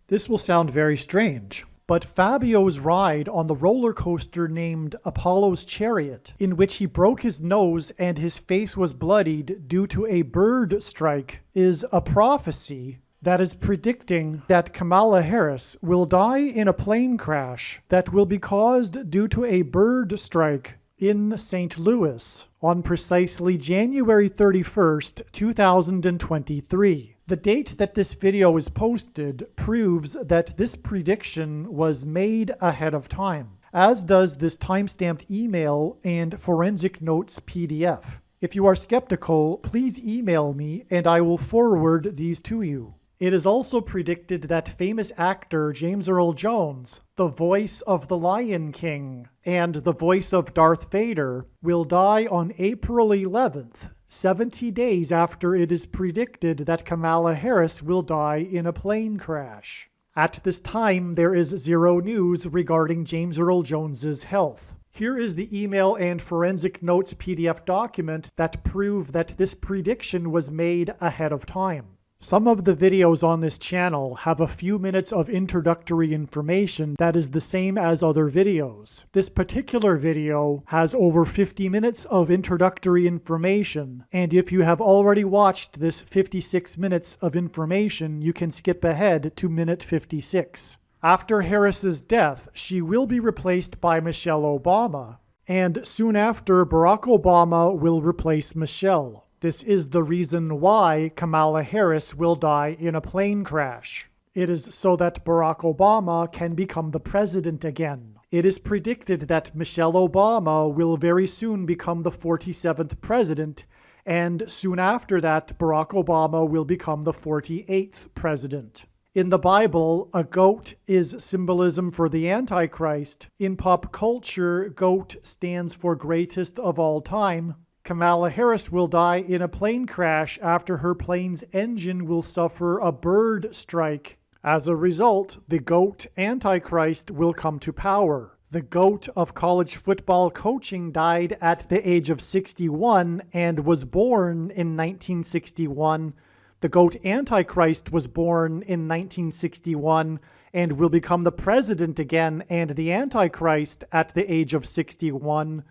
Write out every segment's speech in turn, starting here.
This will sound very strange, but Fabio's ride on the roller coaster named Apollo's Chariot, in which he broke his nose and his face was bloodied due to a bird strike, is a prophecy that is predicting that Kamala Harris will die in a plane crash that will be caused due to a bird strike in St. Louis on precisely January 31st, 2023. The date that this video is posted proves that this prediction was made ahead of time, as does this timestamped email and forensic notes PDF. If you are skeptical, please email me and I will forward these to you. It is also predicted that famous actor James Earl Jones, the voice of the Lion King and the voice of Darth Vader, will die on April 11th, 70 days after it is predicted that Kamala Harris will die in a plane crash. At this time, there is zero news regarding James Earl Jones's health. Here is the email and forensic notes PDF document that prove that this prediction was made ahead of time. Some of the videos on this channel have a few minutes of introductory information that is the same as other videos. This particular video has over 50 minutes of introductory information, and if you have already watched this 56 minutes of information, you can skip ahead to minute 56. After Harris's death, she will be replaced by Michelle Obama, and soon after, Barack Obama will replace Michelle. This is the reason why Kamala Harris will die in a plane crash. It is so that Barack Obama can become the president again. It is predicted that Michelle Obama will very soon become the 47th president, and soon after that, Barack Obama will become the 48th president. In the Bible, a goat is symbolism for the Antichrist. In pop culture, goat stands for greatest of all time. Kamala Harris will die in a plane crash after her plane's engine will suffer a bird strike. As a result, the GOAT Antichrist will come to power. The GOAT of college football coaching died at the age of 61 and was born in 1961. The GOAT Antichrist was born in 1961 and will become the president again and the Antichrist at the age of 61.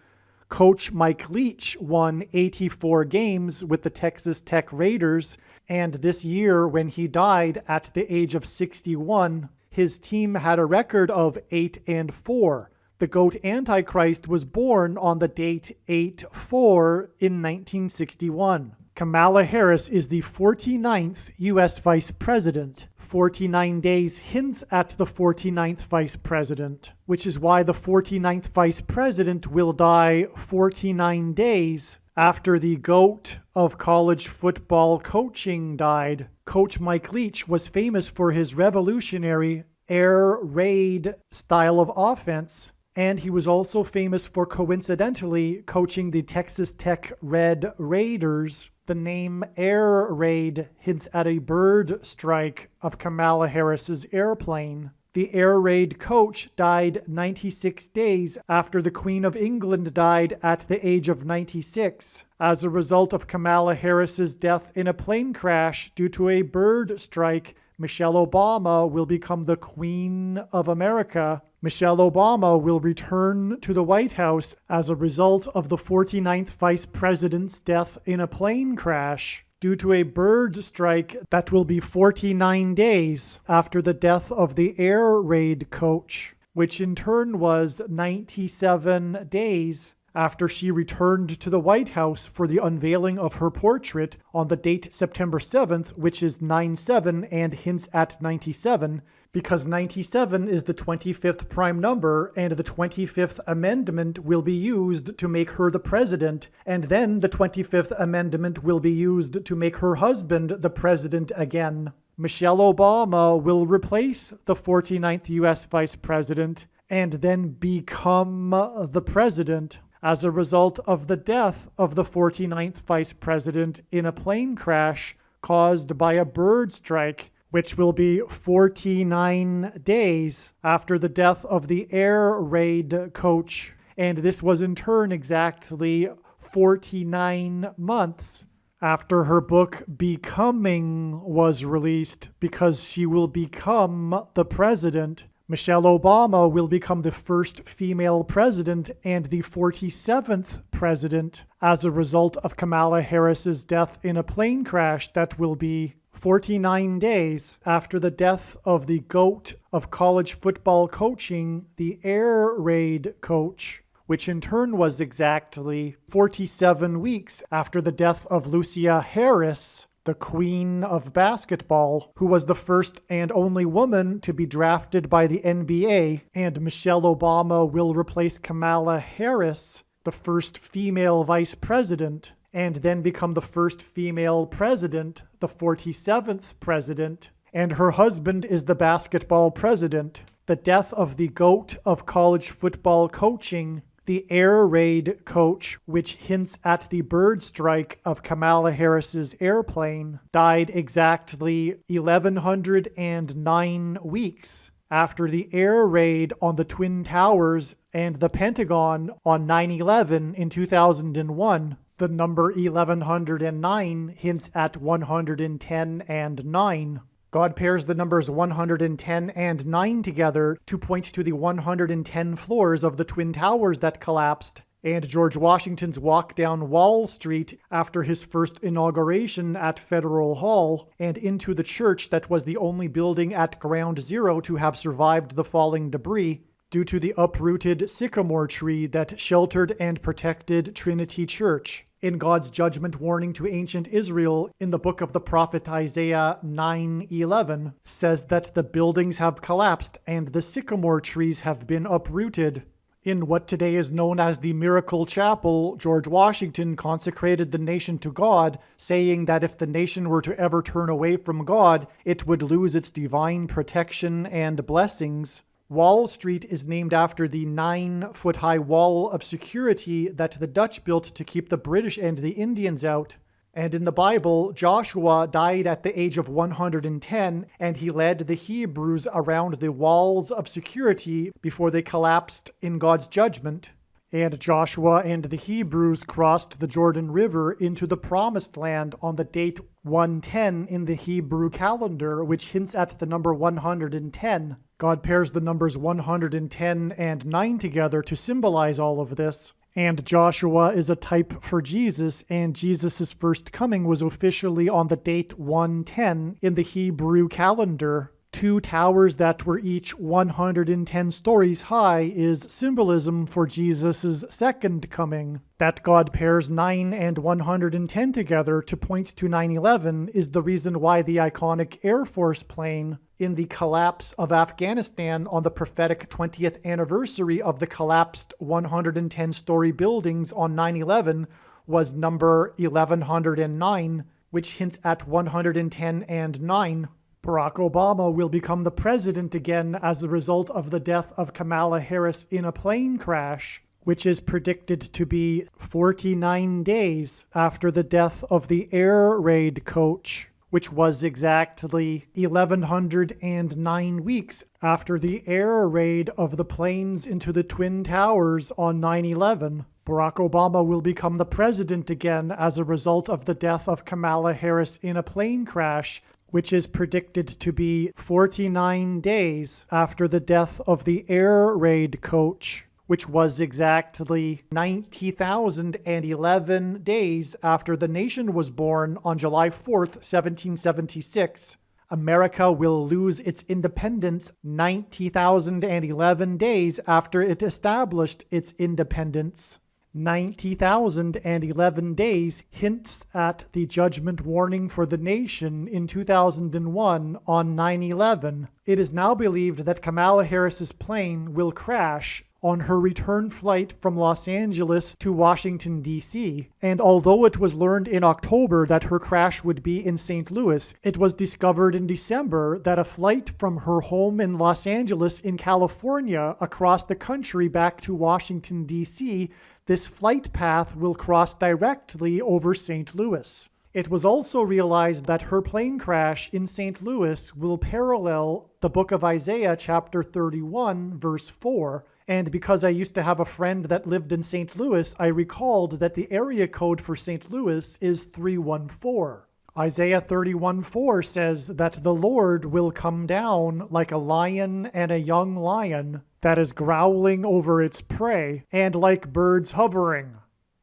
Coach Mike Leach won 84 games with the Texas Tech Raiders, and this year, when he died at the age of 61, his team had a record of 8-4. The GOAT Antichrist was born on the date 8-4 in 1961. Kamala Harris is the 49th U.S. Vice President. 49 days hints at the 49th Vice President, which is why the 49th Vice President will die 49 days after the GOAT of college football coaching died. Coach Mike Leach was famous for his revolutionary air raid style of offense, and he was also famous for coincidentally coaching the Texas Tech Red Raiders. The name Air Raid hints at a bird strike of Kamala Harris's airplane. The Air Raid coach died 96 days after the Queen of England died at the age of 96. As a result of Kamala Harris's death in a plane crash due to a bird strike, Michelle Obama will become the Queen of America. Michelle Obama will return to the White House as a result of the 49th Vice President's death in a plane crash due to a bird strike that will be 49 days after the death of the Air Raid coach, which in turn was 97 days after she returned to the White House for the unveiling of her portrait on the date September 7th, which is 9/7 and hints at 97, because 97 is the 25th prime number, and the 25th Amendment will be used to make her the president, and then the 25th Amendment will be used to make her husband the president again. Michelle Obama will replace the 49th U.S. Vice President and then become the president as a result of the death of the 49th Vice President in a plane crash caused by a bird strike, which will be 49 days after the death of the Air Raid coach. And this was in turn exactly 49 months after her book Becoming was released, because she will become the president. Michelle Obama will become the first female president and the 47th president as a result of Kamala Harris's death in a plane crash that will be 49 days after the death of the GOAT of college football coaching, the air raid coach, which in turn was exactly 47 weeks after the death of Lucia Harris, the queen of basketball, who was the first and only woman to be drafted by the NBA, and Michelle Obama will replace Kamala Harris, the first female vice president, and then become the first female president, the 47th president, and her husband is the basketball president. The death of the GOAT of college football coaching, the air raid coach, which hints at the bird strike of Kamala Harris's airplane, died exactly 1,109 weeks after the air raid on the Twin Towers and the Pentagon on 9/11 in 2001. The number 1109 hints at 110 and 9. God pairs the numbers 110 and 9 together to point to the 110 floors of the Twin Towers that collapsed, and George Washington's walk down Wall Street after his first inauguration at Federal Hall, and into the church that was the only building at Ground Zero to have survived the falling debris, due to the uprooted sycamore tree that sheltered and protected Trinity Church. In God's judgment warning to ancient Israel in the book of the prophet Isaiah 9:11 says that the buildings have collapsed and the sycamore trees have been uprooted. In what today is known as the Miracle Chapel, George Washington consecrated the nation to God, saying that if the nation were to ever turn away from God, it would lose its divine protection and blessings. Wall Street is named after the 9-foot-high wall of security that the Dutch built to keep the British and the Indians out. And in the Bible, Joshua died at the age of 110, and he led the Hebrews around the walls of security before they collapsed in God's judgment. And Joshua and the Hebrews crossed the Jordan River into the Promised Land on the date 110 in the Hebrew calendar, which hints at the number 110. God pairs the numbers 110 and 9 together to symbolize all of this. And Joshua is a type for Jesus, and Jesus' first coming was officially on the date 110 in the Hebrew calendar. 2 towers that were each 110 stories high is symbolism for Jesus' second coming. That God pairs 9 and 110 together to point to 9/11 is the reason why the iconic Air Force plane in the collapse of Afghanistan on the prophetic 20th anniversary of the collapsed 110-story buildings on 9/11 was number 1109, which hints at 110 and 9. Barack Obama will become the president again as a result of the death of Kamala Harris in a plane crash, which is predicted to be 49 days after the death of the air raid coach, which was exactly 1,109 weeks after the air raid of the planes into the Twin Towers on 9/11. Barack Obama will become the president again as a result of the death of Kamala Harris in a plane crash, which is predicted to be 49 days after the death of the air raid coach, which was exactly 90,011 days after the nation was born on July 4th, 1776. America will lose its independence 90,011 days after it established its independence. 90,011 days hints at the judgment warning for the nation in 2001 on 9/11. It is now believed that Kamala Harris's plane will crash on her return flight from Los Angeles to Washington, D.C., and although it was learned in October that her crash would be in St. Louis, it was discovered in December that a flight from her home in Los Angeles in California across the country back to Washington, D.C., this flight path will cross directly over St. Louis. It was also realized that her plane crash in St. Louis will parallel the book of Isaiah chapter 31 verse 4, and because I used to have a friend that lived in St. Louis, I recalled that the area code for St. Louis is 314. Isaiah 31:4 says that the Lord will come down like a lion and a young lion that is growling over its prey, and like birds hovering.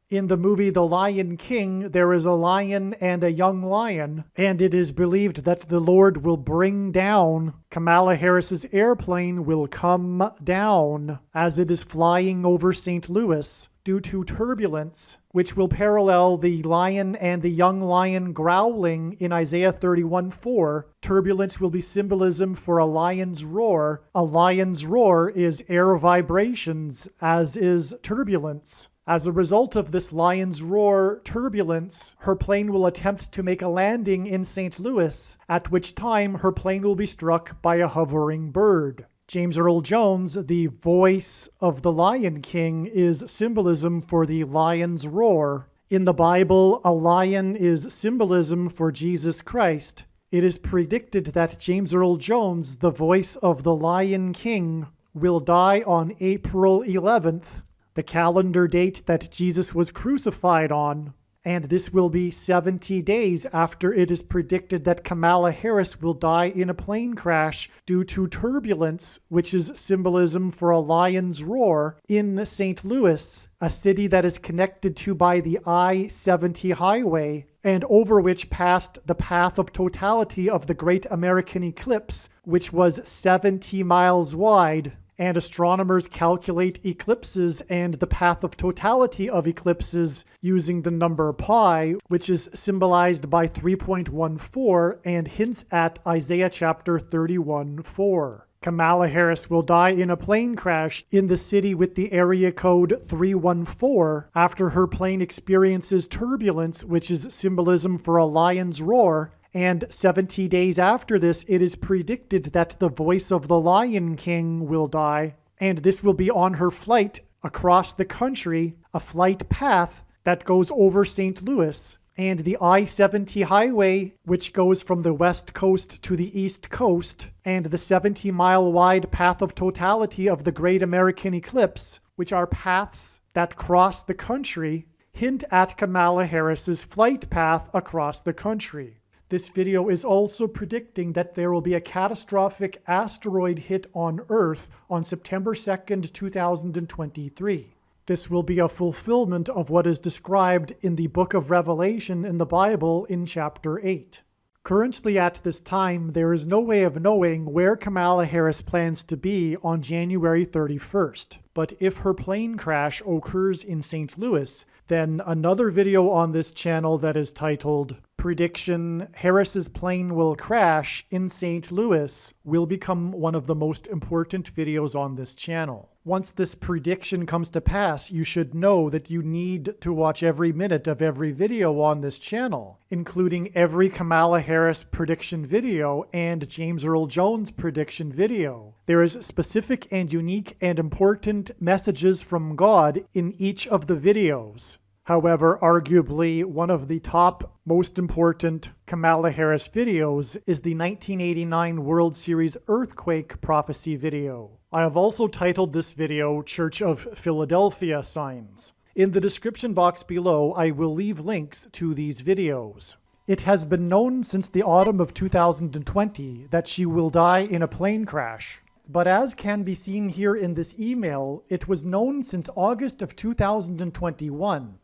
In the movie The Lion King, there is a lion and a young lion, and it is believed that the Lord will bring down, Kamala Harris's airplane will come down as it is flying over St. Louis due to turbulence, which will parallel the lion and the young lion growling in Isaiah 31:4. Turbulence will be symbolism for a lion's roar. A lion's roar is air vibrations, as is turbulence. As a result of this lion's roar turbulence, her plane will attempt to make a landing in St. Louis, at which time her plane will be struck by a hovering bird. James Earl Jones, the voice of the Lion King, is symbolism for the lion's roar. In the Bible, a lion is symbolism for Jesus Christ. It is predicted that James Earl Jones, the voice of the Lion King, will die on April 11th, the calendar date that Jesus was crucified on, and this will be 70 days after it is predicted that Kamala Harris will die in a plane crash due to turbulence, which is symbolism for a lion's roar, in St. Louis, a city that is connected to by the I-70 highway, and over which passed the path of totality of the Great American Eclipse, which was 70 miles wide. And astronomers calculate eclipses and the path of totality of eclipses using the number pi, which is symbolized by 3.14 and hints at Isaiah chapter 31:4. Kamala Harris will die in a plane crash in the city with the area code 314 after her plane experiences turbulence, which is symbolism for a lion's roar. And 70 days after this, it is predicted that the voice of the Lion King will die, and this will be on her flight across the country, a flight path that goes over St. Louis, and the I-70 highway, which goes from the west coast to the east coast, and the 70-mile-wide path of totality of the Great American Eclipse, which are paths that cross the country, hint at Kamala Harris's flight path across the country. This video is also predicting that there will be a catastrophic asteroid hit on Earth on September 2nd, 2023. This will be a fulfillment of what is described in the book of Revelation in the Bible in chapter 8. Currently at this time, there is no way of knowing where Kamala Harris plans to be on January 31st. But if her plane crash occurs in St. Louis, then another video on this channel that is titled Prediction Harris's Plane Will Crash in St. Louis will become one of the most important videos on this channel. Once this prediction comes to pass, you should know that you need to watch every minute of every video on this channel, including every Kamala Harris prediction video and James Earl Jones prediction video. There is specific and unique and important messages from God in each of the videos. However, arguably, one of the top most important Kamala Harris videos is the 1989 World Series earthquake prophecy video. I have also titled this video Church of Philadelphia Signs. In the description box below, I will leave links to these videos. It has been known since the autumn of 2020 that she will die in a plane crash. But as can be seen here in this email, it was known since August of 2021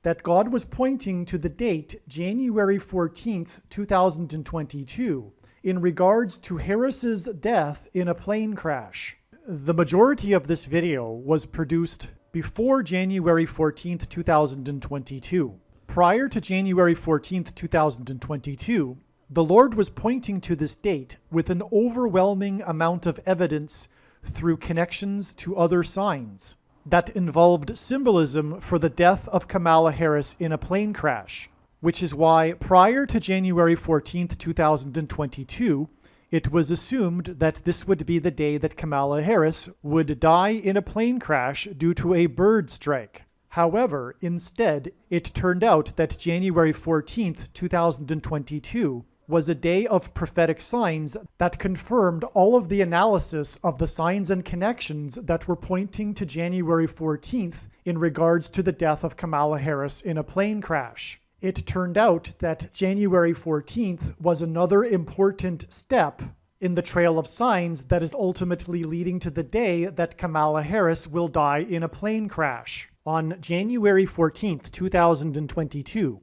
that God was pointing to the date January 14th, 2022 in regards to Harris's death in a plane crash. The majority of this video was produced before January 14th, 2022. Prior to January 14th, 2022, the Lord was pointing to this date with an overwhelming amount of evidence through connections to other signs that involved symbolism for the death of Kamala Harris in a plane crash, which is why prior to January 14th, 2022, it was assumed that this would be the day that Kamala Harris would die in a plane crash due to a bird strike. However, instead, it turned out that January 14th, 2022 was a day of prophetic signs that confirmed all of the analysis of the signs and connections that were pointing to January 14th in regards to the death of Kamala Harris in a plane crash. It turned out that January 14th was another important step in the trail of signs that is ultimately leading to the day that Kamala Harris will die in a plane crash. On January 14th, 2022,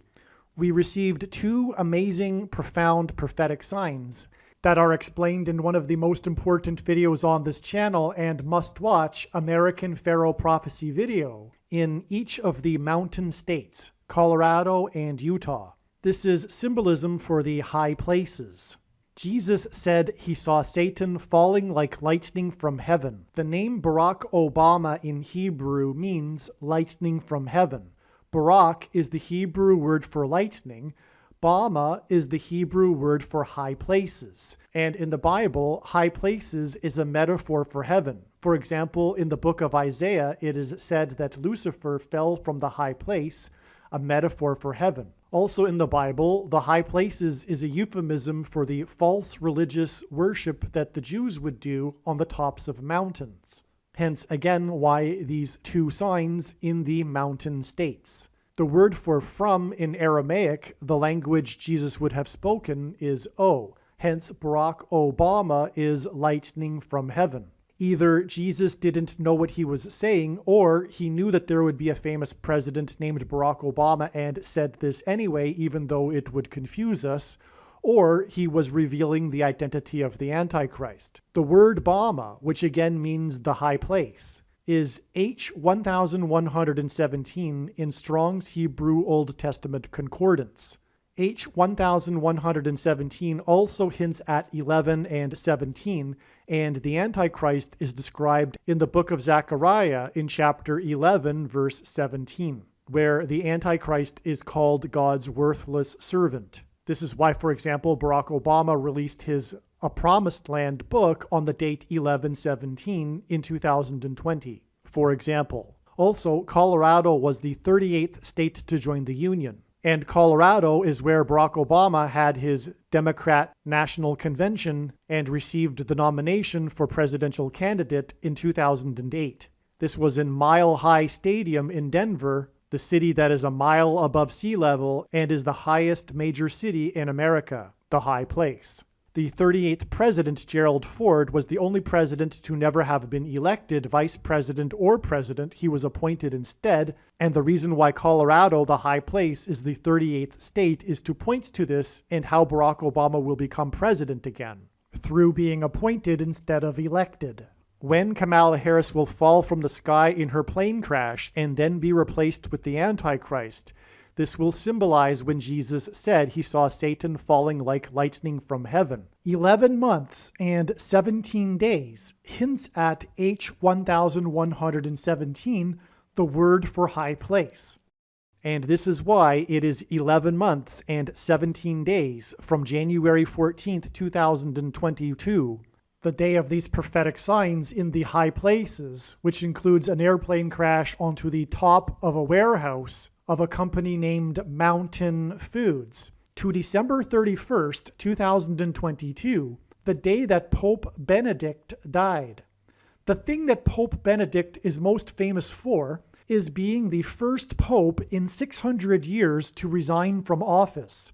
we received two amazing, profound prophetic signs that are explained in one of the most important videos on this channel and must-watch American Pharaoh Prophecy video in each of the mountain states, Colorado and Utah. This is symbolism for the high places. Jesus said he saw Satan falling like lightning from heaven. The name Barack Obama in Hebrew means lightning from heaven. Barak is the Hebrew word for lightning. Bama is the Hebrew word for high places. And in the Bible, high places is a metaphor for heaven. For example, in the book of Isaiah, it is said that Lucifer fell from the high place, a metaphor for heaven. Also in the Bible, the high places is a euphemism for the false religious worship that the Jews would do on the tops of mountains. Hence, again, why these two signs in the mountain states. The word for from in Aramaic, the language Jesus would have spoken, is O. Hence, Barack Obama is lightning from heaven. Either Jesus didn't know what he was saying, or he knew that there would be a famous president named Barack Obama and said this anyway, even though it would confuse us, or he was revealing the identity of the Antichrist. The word Bama, which again means the high place, is H1117 in Strong's Hebrew Old Testament Concordance. H1117 also hints at 11 and 17, and the Antichrist is described in the book of Zechariah in chapter 11, verse 17, where the Antichrist is called God's worthless servant. This is why, for example, Barack Obama released his A Promised Land book on the date 11/17 in 2020, for example. Also, Colorado was the 38th state to join the Union. And Colorado is where Barack Obama had his Democrat National Convention and received the nomination for presidential candidate in 2008. This was in Mile High Stadium in Denver, the city that is a mile above sea level and is the highest major city in America, the high place. The 38th president, Gerald Ford, was the only president to never have been elected vice president or president. He was appointed instead, and the reason why Colorado, the high place, is the 38th state is to point to this and how Barack Obama will become president again, through being appointed instead of elected. When Kamala Harris will fall from the sky in her plane crash and then be replaced with the Antichrist, this will symbolize when Jesus said he saw Satan falling like lightning from heaven. 11 months and 17 days hints at H1117, the word for high place. And this is why it is 11 months and 17 days from January 14th, 2022, the day of these prophetic signs in the high places, which includes an airplane crash onto the top of a warehouse of a company named Mountain Foods, to December 31st, 2022, the day that Pope Benedict died. The thing that Pope Benedict is most famous for is being the first pope in 600 years to resign from office.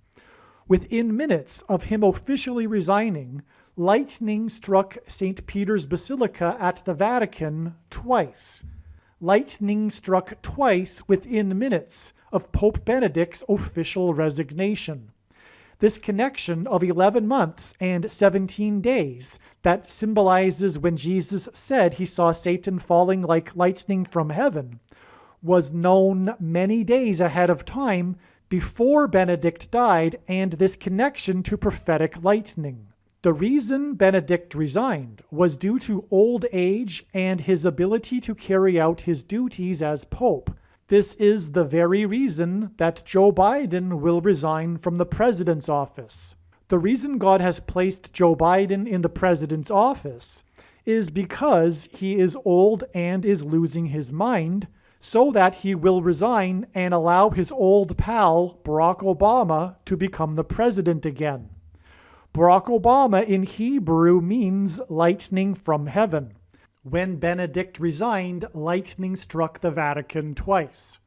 Within minutes of him officially resigning, lightning struck St. Peter's Basilica at the Vatican twice. Lightning struck twice within minutes of Pope Benedict's official resignation. This connection of 11 months and 17 days that symbolizes when Jesus said he saw Satan falling like lightning from heaven was known many days ahead of time before Benedict died, and this connection to prophetic lightning. The reason Benedict resigned was due to old age and his ability to carry out his duties as pope. This is the very reason that Joe Biden will resign from the president's office. The reason God has placed Joe Biden in the president's office is because he is old and is losing his mind, so that he will resign and allow his old pal, Barack Obama, to become the president again. Barack Obama in Hebrew means lightning from heaven. When Benedict resigned, lightning struck the Vatican twice.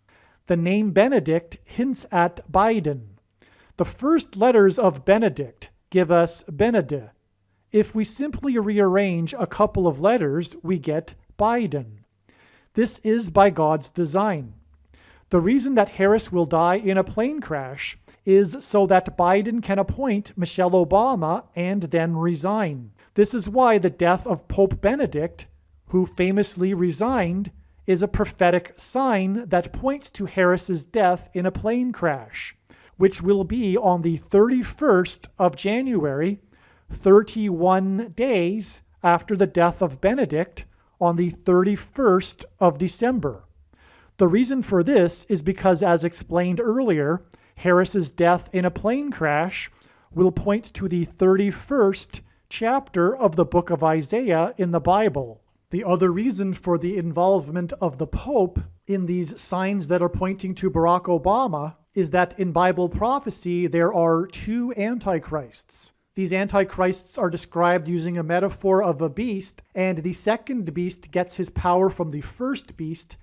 The name Benedict hints at Biden. The first letters of Benedict give us Benede. If we simply rearrange a couple of letters, we get Biden. This is by God's design. The reason that Harris will die in a plane crash is so that Biden can appoint Michelle Obama and then resign. This is why the death of Pope Benedict, who famously resigned, is a prophetic sign that points to Harris's death in a plane crash, which will be on the 31st of January, 31 days after the death of Benedict on the 31st of December. The reason for this is because, as explained earlier, Harris's death in a plane crash will point to the 31st chapter of the book of Isaiah in the Bible. The other reason for the involvement of the Pope in these signs that are pointing to Barack Obama is that in Bible prophecy there are two antichrists. These antichrists are described using a metaphor of a beast, and the second beast gets his power from the first beast.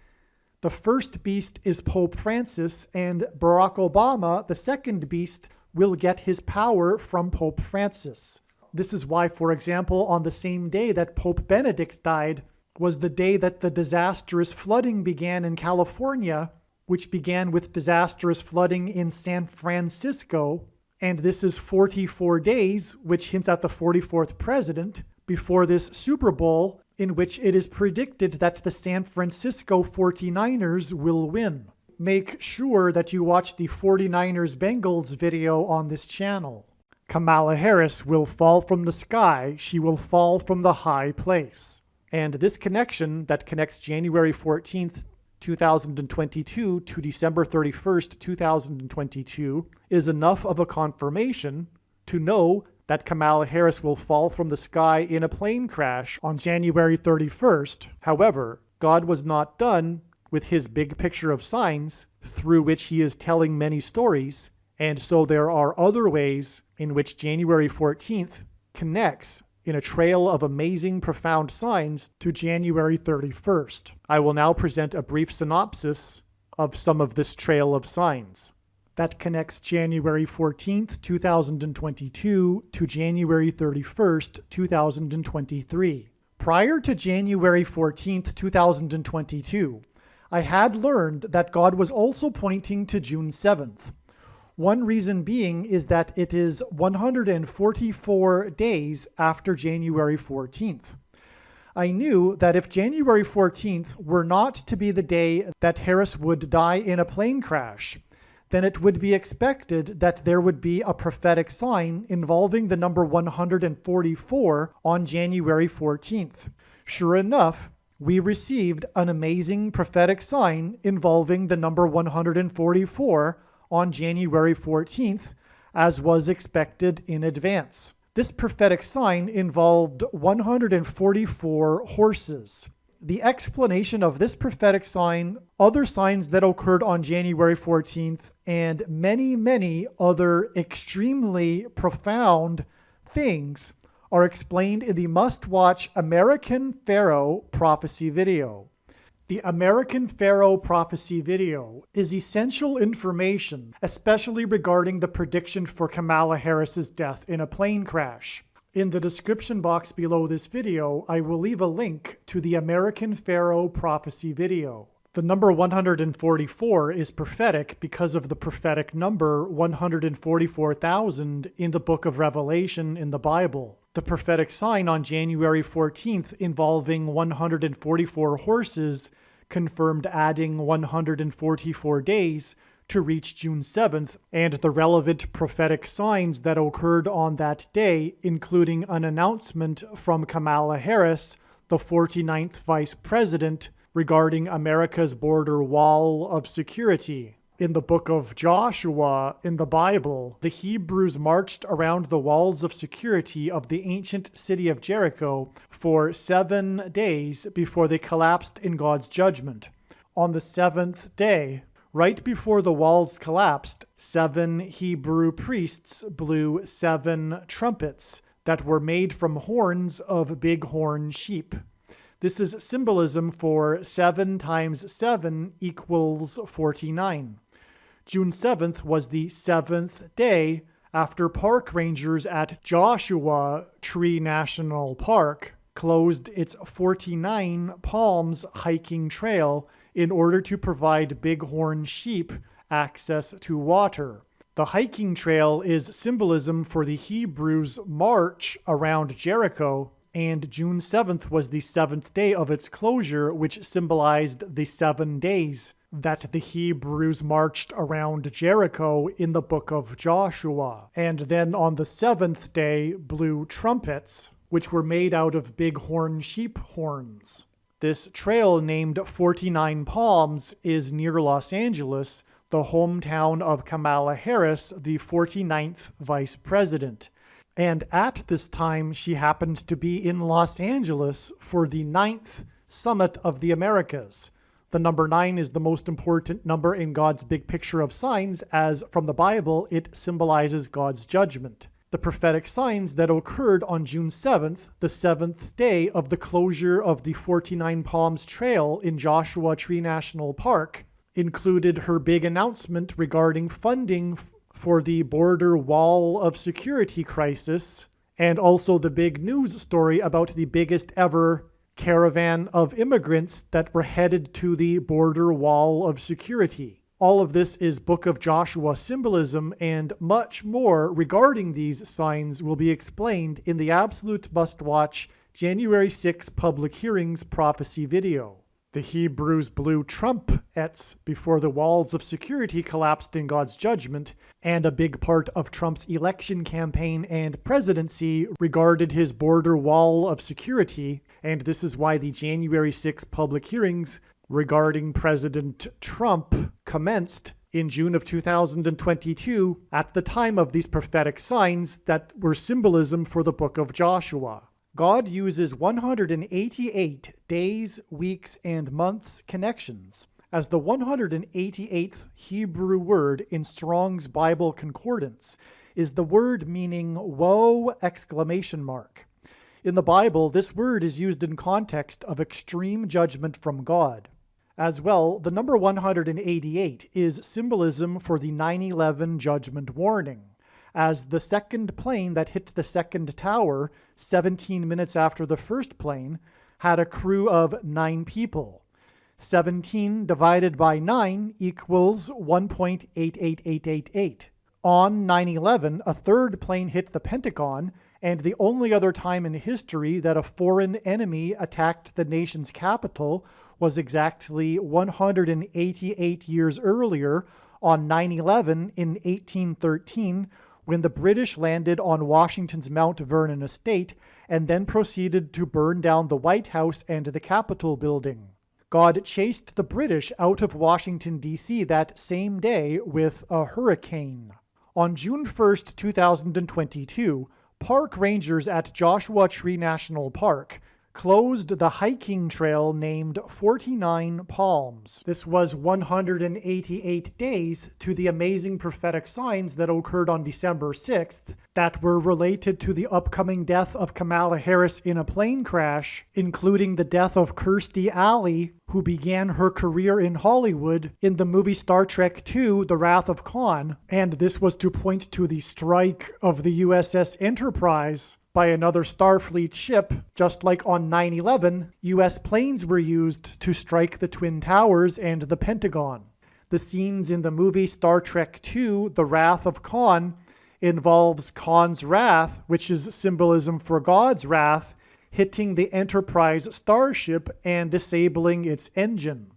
The first beast is Pope Francis, and Barack Obama, the second beast, will get his power from Pope Francis. This is why, for example, on the same day that Pope Benedict died was the day that the disastrous flooding began in California, which began with disastrous flooding in San Francisco. And this is 44 days, which hints at the 44th president, before this Super Bowl, in which it is predicted that the San Francisco 49ers will win. Make sure that you watch the 49ers Bengals video on this channel. Kamala Harris will fall from the sky. She will fall from the high place. And this connection that connects January 14th, 2022 to December 31st, 2022 is enough of a confirmation to know that Kamala Harris will fall from the sky in a plane crash on January 31st. However, God was not done with his big picture of signs through which he is telling many stories, and so there are other ways in which January 14th connects in a trail of amazing, profound signs to January 31st. I will now present a brief synopsis of some of this trail of signs that connects January 14th, 2022 to January 31st, 2023. Prior to January 14th, 2022, I had learned that God was also pointing to June 7th. One reason being is that it is 144 days after January 14th. I knew that if January 14th were not to be the day that Harris would die in a plane crash, then it would be expected that there would be a prophetic sign involving the number 144 on January 14th. Sure enough, we received an amazing prophetic sign involving the number 144 on January 14th, as was expected in advance. This prophetic sign involved 144 horses. The explanation of this prophetic sign, other signs that occurred on January 14th, and many, many other extremely profound things are explained in the must-watch American Pharaoh prophecy video. The American Pharaoh prophecy video is essential information, especially regarding the prediction for Kamala Harris's death in a plane crash. In the description box below this video, I will leave a link to the American Pharaoh prophecy video. The number 144 is prophetic because of the prophetic number 144,000 in the book of Revelation in the Bible. The prophetic sign on January 14th involving 144 horses confirmed adding 144 days to reach June 7th, and the relevant prophetic signs that occurred on that day, including an announcement from Kamala Harris, the 49th Vice President, regarding America's border wall of security. In the book of Joshua in the Bible, the Hebrews marched around the walls of security of the ancient city of Jericho for 7 days before they collapsed in God's judgment. On the seventh day, right before the walls collapsed, 7 Hebrew priests blew 7 trumpets that were made from horns of bighorn sheep. This is symbolism for 7 times 7 equals 49. June 7th was the 7th day after park rangers at Joshua Tree National Park closed its 49 Palms hiking trail in order to provide bighorn sheep access to water. The hiking trail is symbolism for the Hebrews' march around Jericho, and June 7th was the 7th day of its closure, which symbolized the 7 days that the Hebrews marched around Jericho in the book of Joshua. And then on the 7th day blew trumpets, which were made out of bighorn sheep horns. This trail, named 49 Palms, is near Los Angeles, the hometown of Kamala Harris, the 49th vice president. And at this time, she happened to be in Los Angeles for the 9th Summit of the Americas. The number 9 is the most important number in God's big picture of signs, as from the Bible, it symbolizes God's judgment. The prophetic signs that occurred on June 7th, the 7th day of the closure of the 49 Palms Trail in Joshua Tree National Park, included her big announcement regarding funding for the border wall of security crisis, and also the big news story about the biggest ever caravan of immigrants that were headed to the border wall of security. All of this is Book of Joshua symbolism, and much more regarding these signs will be explained in the absolute must-watch January 6 public hearings prophecy video. The Hebrews blew trumpets before the walls of security collapsed in God's judgment, and a big part of Trump's election campaign and presidency regarded his border wall of security, and this is why the January 6 public hearings regarding President Trump commenced in June of 2022 at the time of these prophetic signs that were symbolism for the book of Joshua. God uses 188 days, weeks, and months connections as the 188th Hebrew word in Strong's Bible Concordance is the word meaning woe! In the Bible, this word is used in context of extreme judgment from God. As well, the number 188 is symbolism for the 9/11 judgment warning, as the second plane that hit the second tower 17 minutes after the first plane had a crew of 9 people. 17 divided by 9 equals 1.88888. On 9/11, a third plane hit the Pentagon, and the only other time in history that a foreign enemy attacked the nation's capital was exactly 188 years earlier on 9/11 in 1813, when the British landed on Washington's Mount Vernon estate and then proceeded to burn down the White House and the Capitol building. God chased the British out of Washington, D.C. that same day with a hurricane. On June 1st, 2022, park rangers at Joshua Tree National Park closed the hiking trail named 49 Palms. This was 188 days to the amazing prophetic signs that occurred on December 6th that were related to the upcoming death of Kamala Harris in a plane crash, including the death of Kirstie Alley, who began her career in Hollywood in the movie Star Trek II, The Wrath of Khan, and this was to point to the strike of the USS Enterprise by another Starfleet ship. Just like on 9/11, U.S. planes were used to strike the Twin Towers and the Pentagon. The scenes in the movie Star Trek II, The Wrath of Khan, involves Khan's wrath, which is symbolism for God's wrath, hitting the Enterprise starship and disabling its engine,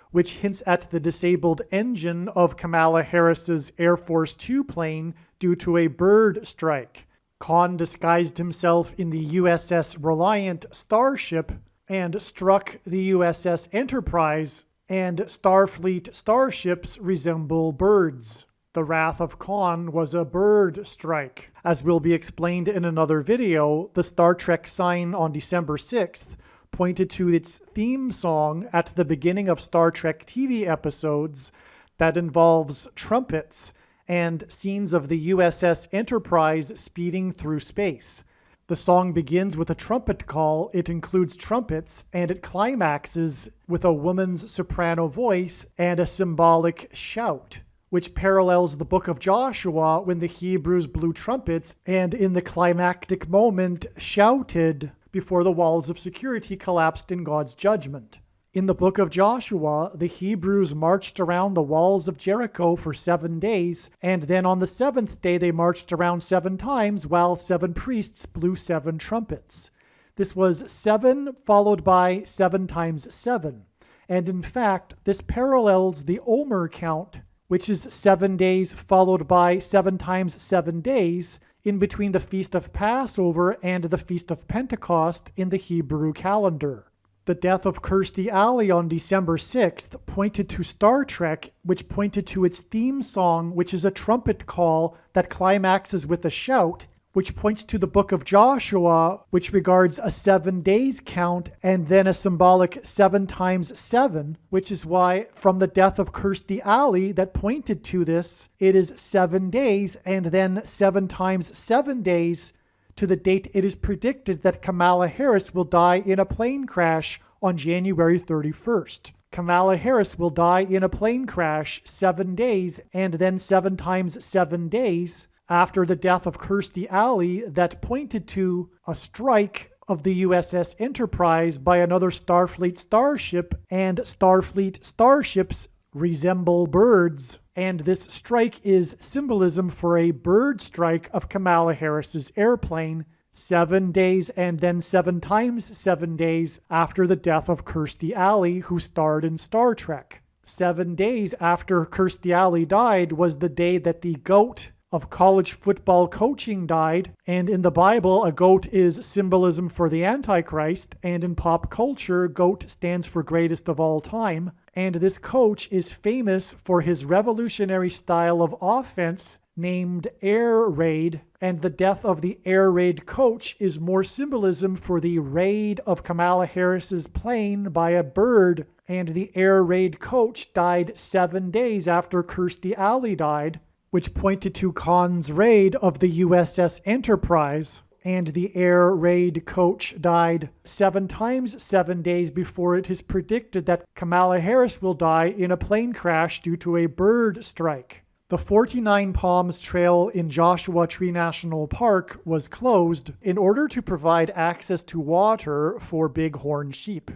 which hints at the disabled engine of Kamala Harris's Air Force Two plane due to a bird strike. Khan disguised himself in the USS Reliant starship and struck the USS Enterprise, and Starfleet starships resemble birds. The Wrath of Khan was a bird strike. As will be explained in another video, the Star Trek sign on December 6th pointed to its theme song at the beginning of Star Trek TV episodes that involves trumpets and scenes of the USS Enterprise speeding through space. The song begins with a trumpet call, it includes trumpets, and it climaxes with a woman's soprano voice and a symbolic shout, which parallels the book of Joshua when the Hebrews blew trumpets and in the climactic moment shouted before the walls of security collapsed in God's judgment. In the book of Joshua, the Hebrews marched around the walls of Jericho for 7 days, and then on the 7th day they marched around 7 times while 7 priests blew 7 trumpets. This was 7 followed by 7 times 7. And in fact, this parallels the Omer count, which is 7 days followed by 7 times 7 days, in between the Feast of Passover and the Feast of Pentecost in the Hebrew calendar. The death of Kirstie Alley on December 6th pointed to Star Trek, which pointed to its theme song, which is a trumpet call that climaxes with a shout, which points to the book of Joshua, which regards a 7 days count and then a symbolic 7 times 7, which is why from the death of Kirstie Alley that pointed to this, it is 7 days and then 7 times 7 days to the date it is predicted that Kamala Harris will die in a plane crash on January 31st. Kamala Harris will die in a plane crash 7 days and then 7 times 7 days after the death of Kirstie Alley that pointed to a strike of the USS Enterprise by another Starfleet starship, and Starfleet starships resemble birds. And this strike is symbolism for a bird strike of Kamala Harris's airplane 7 days and then 7 times 7 days after the death of Kirstie Alley, who starred in Star Trek. 7 days after Kirstie Alley died was the day that the GOAT of college football coaching died, and in the Bible, a goat is symbolism for the Antichrist, and in pop culture, GOAT stands for greatest of all time, and this coach is famous for his revolutionary style of offense named air raid, and the death of the air raid coach is more symbolism for the raid of Kamala Harris's plane by a bird, and the air raid coach died 7 days after Kirstie Alley died, which pointed to Khan's raid of the USS Enterprise, and the air raid coach died 7 times 7 days before it is predicted that Kamala Harris will die in a plane crash due to a bird strike. The 49 Palms Trail in Joshua Tree National Park was closed in order to provide access to water for bighorn sheep.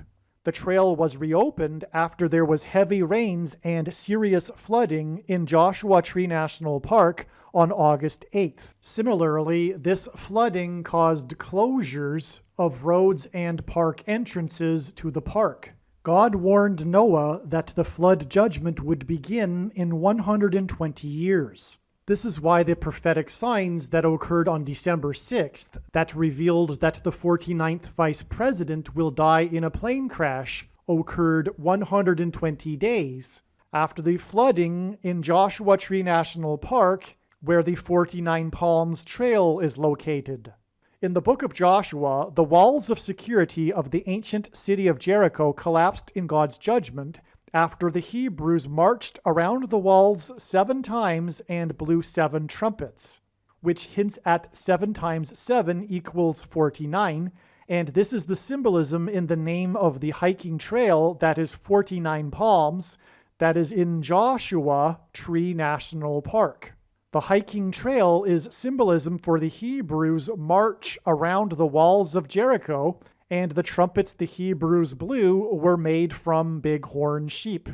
The trail was reopened after there was heavy rains and serious flooding in Joshua Tree National Park on August 8th. Similarly, this flooding caused closures of roads and park entrances to the park. God warned Noah that the flood judgment would begin in 120 years. This is why the prophetic signs that occurred on December 6th that revealed that the 49th vice president will die in a plane crash occurred 120 days after the flooding in Joshua Tree National Park, where the 49 Palms Trail is located. In the book of Joshua, the walls of security of the ancient city of Jericho collapsed in God's judgment after the Hebrews marched around the walls 7 times and blew 7 trumpets, which hints at 7 times 7 equals 49, and this is the symbolism in the name of the hiking trail that is 49 Palms, that is in Joshua Tree National Park. The hiking trail is symbolism for the Hebrews' march around the walls of Jericho, and the trumpets the Hebrews blew were made from bighorn sheep.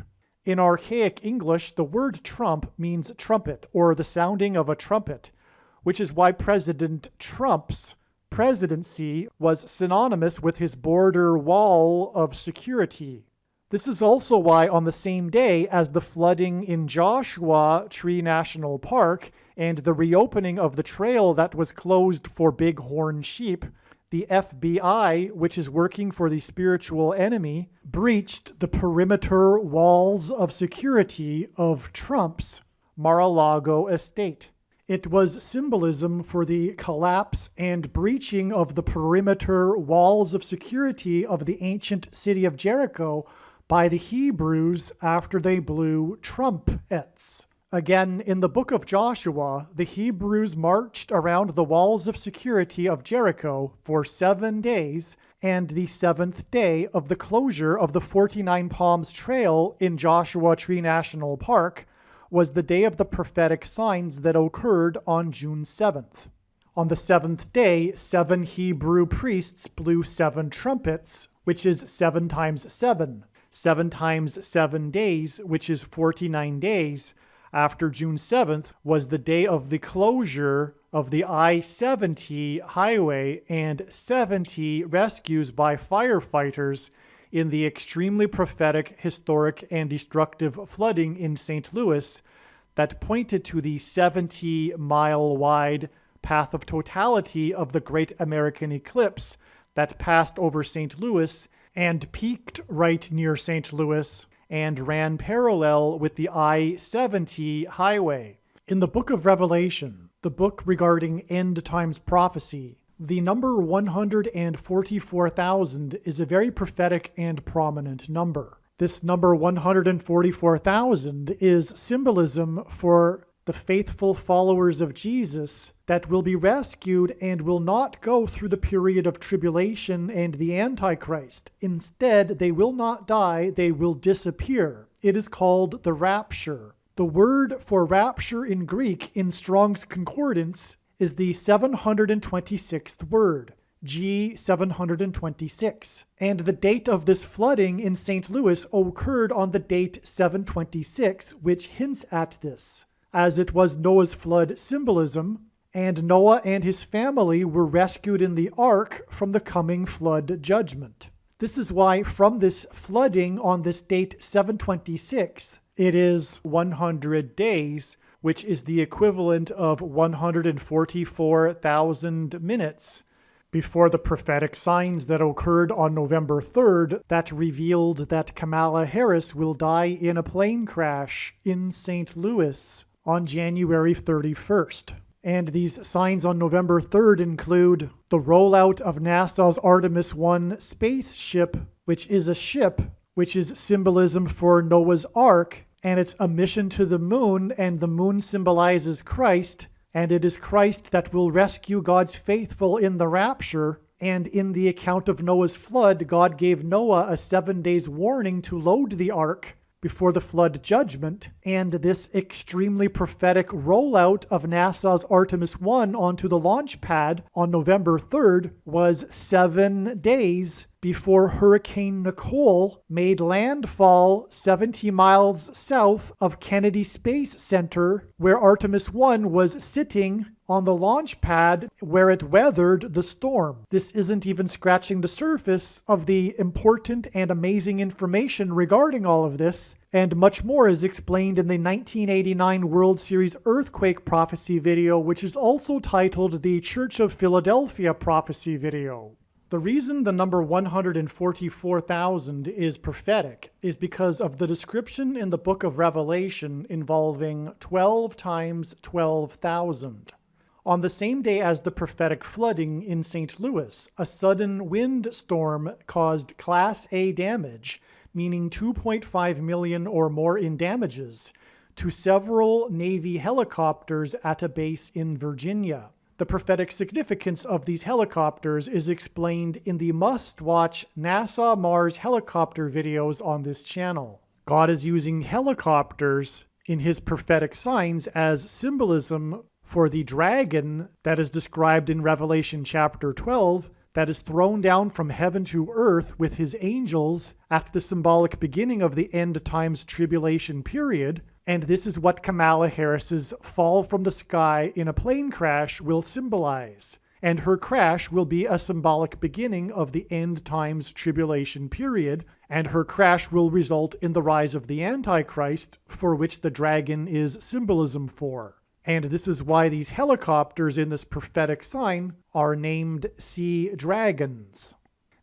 In archaic English, the word trump means trumpet, or the sounding of a trumpet, which is why President Trump's presidency was synonymous with his border wall of security. This is also why on the same day as the flooding in Joshua Tree National Park and the reopening of the trail that was closed for bighorn sheep, the FBI, which is working for the spiritual enemy, breached the perimeter walls of security of Trump's Mar-a-Lago estate. It was symbolism for the collapse and breaching of the perimeter walls of security of the ancient city of Jericho by the Hebrews after they blew trumpets. Again, in the book of Joshua, the Hebrews marched around the walls of security of Jericho for 7 days, and the 7th day of the closure of the 49 Palms Trail in Joshua Tree National Park was the day of the prophetic signs that occurred on June 7th. On the 7th day, 7 Hebrew priests blew 7 trumpets, which is 7 times 7. 7 times 7 days, which is 49 days, after June 7th was the day of the closure of the I-70 highway and 70 rescues by firefighters in the extremely prophetic, historic, and destructive flooding in St. Louis that pointed to the 70-mile-wide path of totality of the Great American Eclipse that passed over St. Louis and peaked right near St. Louis and ran parallel with the I-70 highway. In the book of Revelation, the book regarding end times prophecy, the number 144,000 is a very prophetic and prominent number. This number 144,000 is symbolism for the faithful followers of Jesus that will be rescued and will not go through the period of tribulation and the Antichrist. Instead, they will not die, they will disappear. It is called the rapture. The word for rapture in Greek in Strong's Concordance is the 726th word, G726. And the date of this flooding in St. Louis occurred on the date 726, which hints at this, as it was Noah's flood symbolism, and Noah and his family were rescued in the ark from the coming flood judgment. This is why from this flooding on this date 726, it is 100 days, which is the equivalent of 144,000 minutes before the prophetic signs that occurred on November 3rd that revealed that Kamala Harris will die in a plane crash in St. Louis on January 31st. And these signs on November 3rd include the rollout of NASA's Artemis 1 spaceship, which is a ship, which is symbolism for Noah's Ark, and it's a mission to the moon, and the moon symbolizes Christ, and it is Christ that will rescue God's faithful in the rapture. And in the account of Noah's flood, God gave Noah a 7 days warning to load the ark before the flood judgment, and this extremely prophetic rollout of NASA's Artemis 1 onto the launch pad on November 3rd was 7 days before Hurricane Nicole made landfall 70 miles south of Kennedy Space Center, where Artemis 1 was sitting on the launch pad where it weathered the storm. This isn't even scratching the surface of the important and amazing information regarding all of this, and much more is explained in the 1989 World Series earthquake prophecy video, which is also titled the Church of Philadelphia prophecy video. The reason the number 144,000 is prophetic is because of the description in the book of Revelation involving 12 times 12,000. On the same day as the prophetic flooding in St. Louis, a sudden wind storm caused Class A damage, meaning 2.5 million or more in damages, to several Navy helicopters at a base in Virginia. The prophetic significance of these helicopters is explained in the must-watch NASA Mars helicopter videos on this channel. God is using helicopters in his prophetic signs as symbolism for the dragon that is described in Revelation chapter 12 that is thrown down from heaven to earth with his angels at the symbolic beginning of the end times tribulation period. And this is what Kamala Harris's fall from the sky in a plane crash will symbolize. And her crash will be a symbolic beginning of the end times tribulation period, and her crash will result in the rise of the Antichrist, for which the dragon is symbolism for. And this is why these helicopters in this prophetic sign are named Sea Dragons.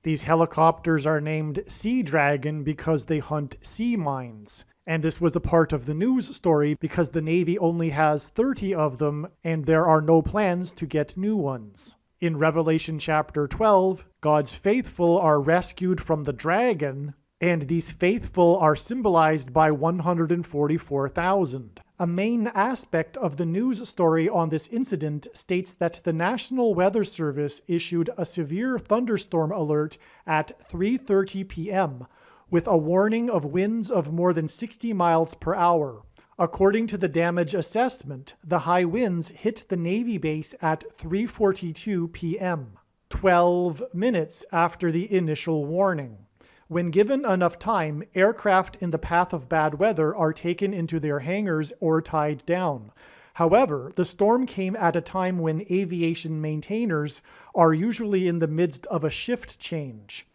These helicopters are named Sea Dragon because they hunt sea mines. And this was a part of the news story because the Navy only has 30 of them and there are no plans to get new ones. In Revelation chapter 12, God's faithful are rescued from the dragon, and these faithful are symbolized by 144,000. A main aspect of the news story on this incident states that the National Weather Service issued a severe thunderstorm alert at 3:30 p.m., with a warning of winds of more than 60 miles per hour. According to the damage assessment, the high winds hit the Navy base at 3:42 p.m., 12 minutes after the initial warning. When given enough time, aircraft in the path of bad weather are taken into their hangars or tied down. However, the storm came at a time when aviation maintainers are usually in the midst of a shift change.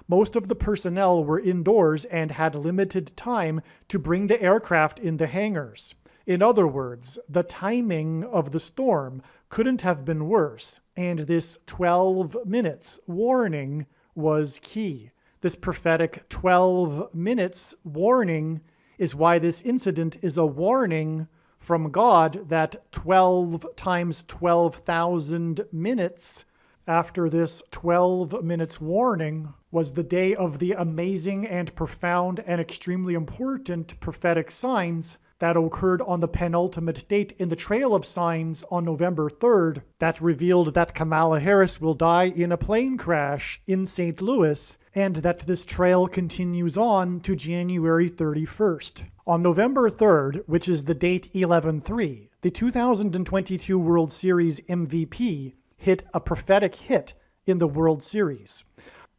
Most of the personnel were indoors and had limited time to bring the aircraft in the hangars. In other words, the timing of the storm couldn't have been worse, and this 12 minutes warning was key. This prophetic 12 minutes warning is why this incident is a warning from God that 12 times 12,000 minutes after this 12 minutes warning was the day of the amazing and profound and extremely important prophetic signs that occurred on the penultimate date in the Trail of Signs on November 3rd that revealed that Kamala Harris will die in a plane crash in St. Louis, and that this trail continues on to January 31st. On November 3rd, which is the date 11/3, the 2022 World Series MVP hit a prophetic hit in the World Series.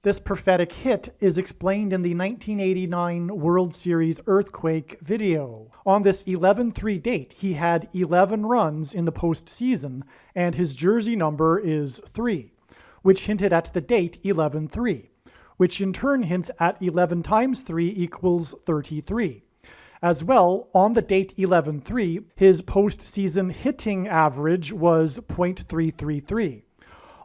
This prophetic hit is explained in the 1989 World Series earthquake video. On this 11/3 date, he had 11 runs in the postseason, and his jersey number is 3, which hinted at the date 11/3, which in turn hints at 11 times 3 equals 33. As well, on the date 11/3, his postseason hitting average was .333.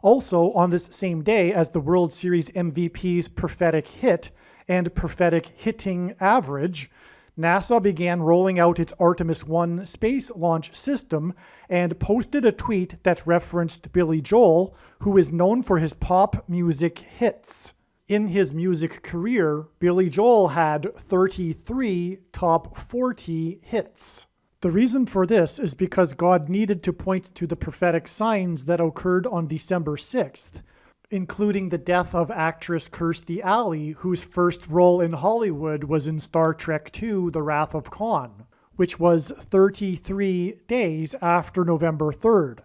Also, on this same day as the World Series MVP's prophetic hit and prophetic hitting average, NASA began rolling out its Artemis 1 space launch system and posted a tweet that referenced Billy Joel, who is known for his pop music hits. In his music career, Billy Joel had 33 top 40 hits. The reason for this is because God needed to point to the prophetic signs that occurred on December 6th, including the death of actress Kirstie Alley, whose first role in Hollywood was in Star Trek II: The Wrath of Khan, which was 33 days after November 3rd.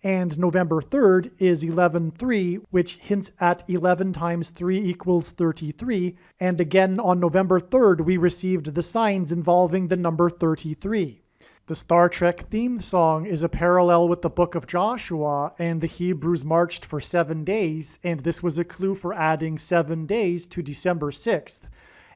And November 3rd is 11/3, which hints at 11 times 3 equals 33. And again, on November 3rd, we received the signs involving the number 33. The Star Trek theme song is a parallel with the book of Joshua, and the Hebrews marched for 7 days, and this was a clue for adding 7 days to December 6th.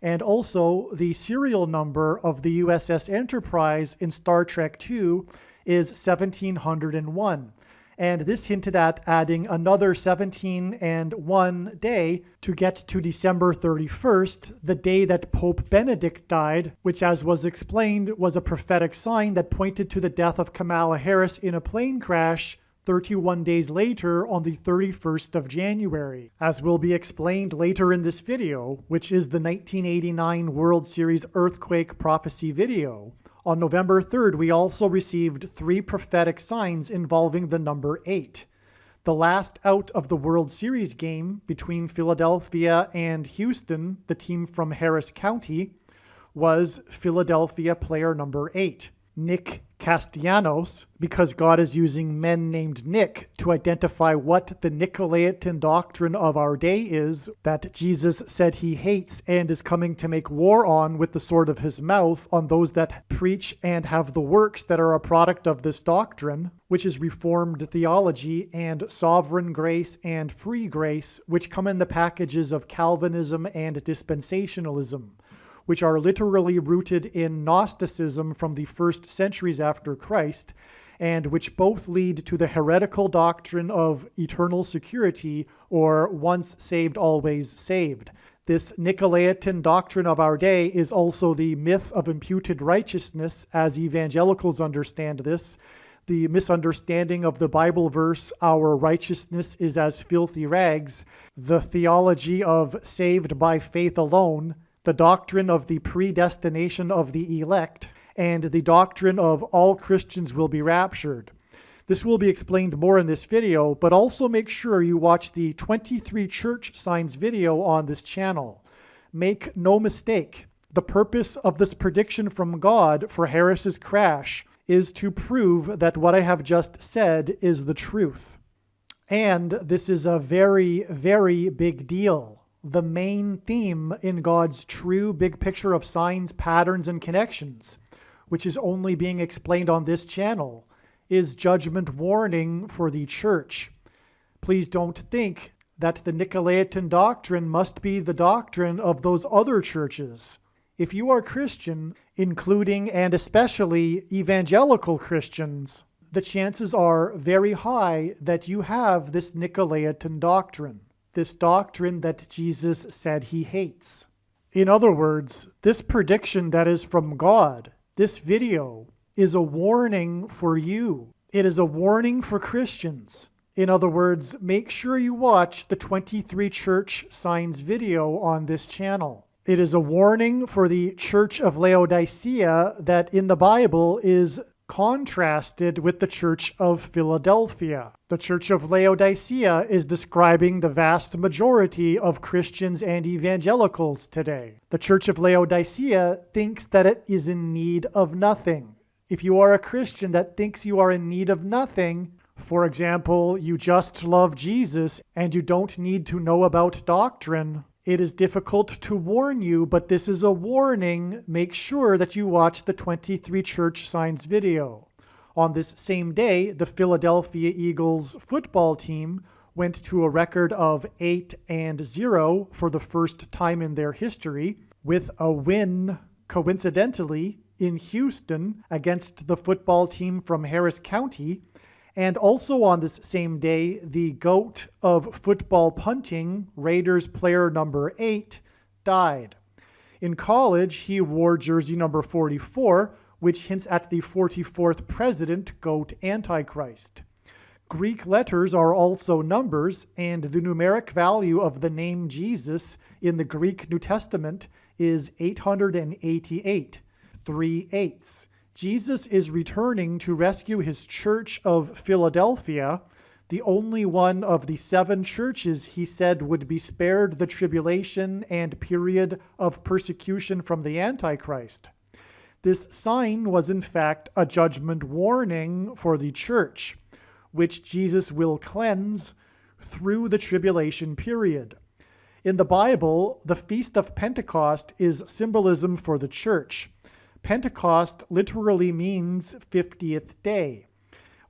And also, the serial number of the USS Enterprise in Star Trek II is 1701. And this hinted at adding another 17 and 1 day to get to December 31st, the day that Pope Benedict died, which, as was explained, was a prophetic sign that pointed to the death of Kamala Harris in a plane crash 31 days later on the 31st of January, as will be explained later in this video, which is the 1989 World Series earthquake prophecy video. On November 3rd, we also received 3 prophetic signs involving the number 8. The last out of the World Series game between Philadelphia and Houston, the team from Harris County, was Philadelphia player number 8, Nick Castellanos, because God is using men named Nick to identify what the Nicolaitan doctrine of our day is, that Jesus said he hates and is coming to make war on with the sword of his mouth on those that preach and have the works that are a product of this doctrine, which is Reformed theology, and sovereign grace and free grace, which come in the packages of Calvinism and dispensationalism, which are literally rooted in Gnosticism from the first centuries after Christ, and which both lead to the heretical doctrine of eternal security, or once saved, always saved. This Nicolaitan doctrine of our day is also the myth of imputed righteousness, as evangelicals understand this. The misunderstanding of the Bible verse, our righteousness is as filthy rags, the theology of saved by faith alone, the doctrine of the predestination of the elect, and the doctrine of all Christians will be raptured. This will be explained more in this video, but also make sure you watch the 23 church signs video on this channel. Make no mistake, the purpose of this prediction from God for Harris's crash is to prove that what I have just said is the truth. And this is a very, very big deal. The main theme in God's true big picture of signs, patterns, and connections, which is only being explained on this channel, is judgment warning for the church. Please don't think that the Nicolaitan doctrine must be the doctrine of those other churches. If you are Christian, including and especially evangelical Christians, the chances are very high that you have this Nicolaitan doctrine, this doctrine that Jesus said he hates. In other words, this prediction that is from God, this video, is a warning for you. It is a warning for Christians. In other words, make sure you watch the 23 church signs video on this channel. It is a warning for the Church of Laodicea that in the Bible is contrasted with the Church of Philadelphia. The Church of Laodicea is describing the vast majority of Christians and evangelicals today. The Church of Laodicea thinks that it is in need of nothing. If you are a Christian that thinks you are in need of nothing, for example, you just love Jesus and you don't need to know about doctrine, it is difficult to warn you, but this is a warning. Make sure that you watch the 23 church signs video. On this same day, the Philadelphia Eagles football team went to a record of 8-0 for the first time in their history, with a win, coincidentally, in Houston against the football team from Harris County. And also on this same day, the GOAT of football punting, Raiders player number 8, died. In college, he wore jersey number 44, which hints at the 44th president, GOAT Antichrist. Greek letters are also numbers, and the numeric value of the name Jesus in the Greek New Testament is 888, 3/8. Jesus is returning to rescue his church of Philadelphia, the only one of the 7 churches he said would be spared the tribulation and period of persecution from the Antichrist. This sign was in fact a judgment warning for the church, which Jesus will cleanse through the tribulation period. In the Bible, the Feast of Pentecost is symbolism for the church. Pentecost literally means 50th day,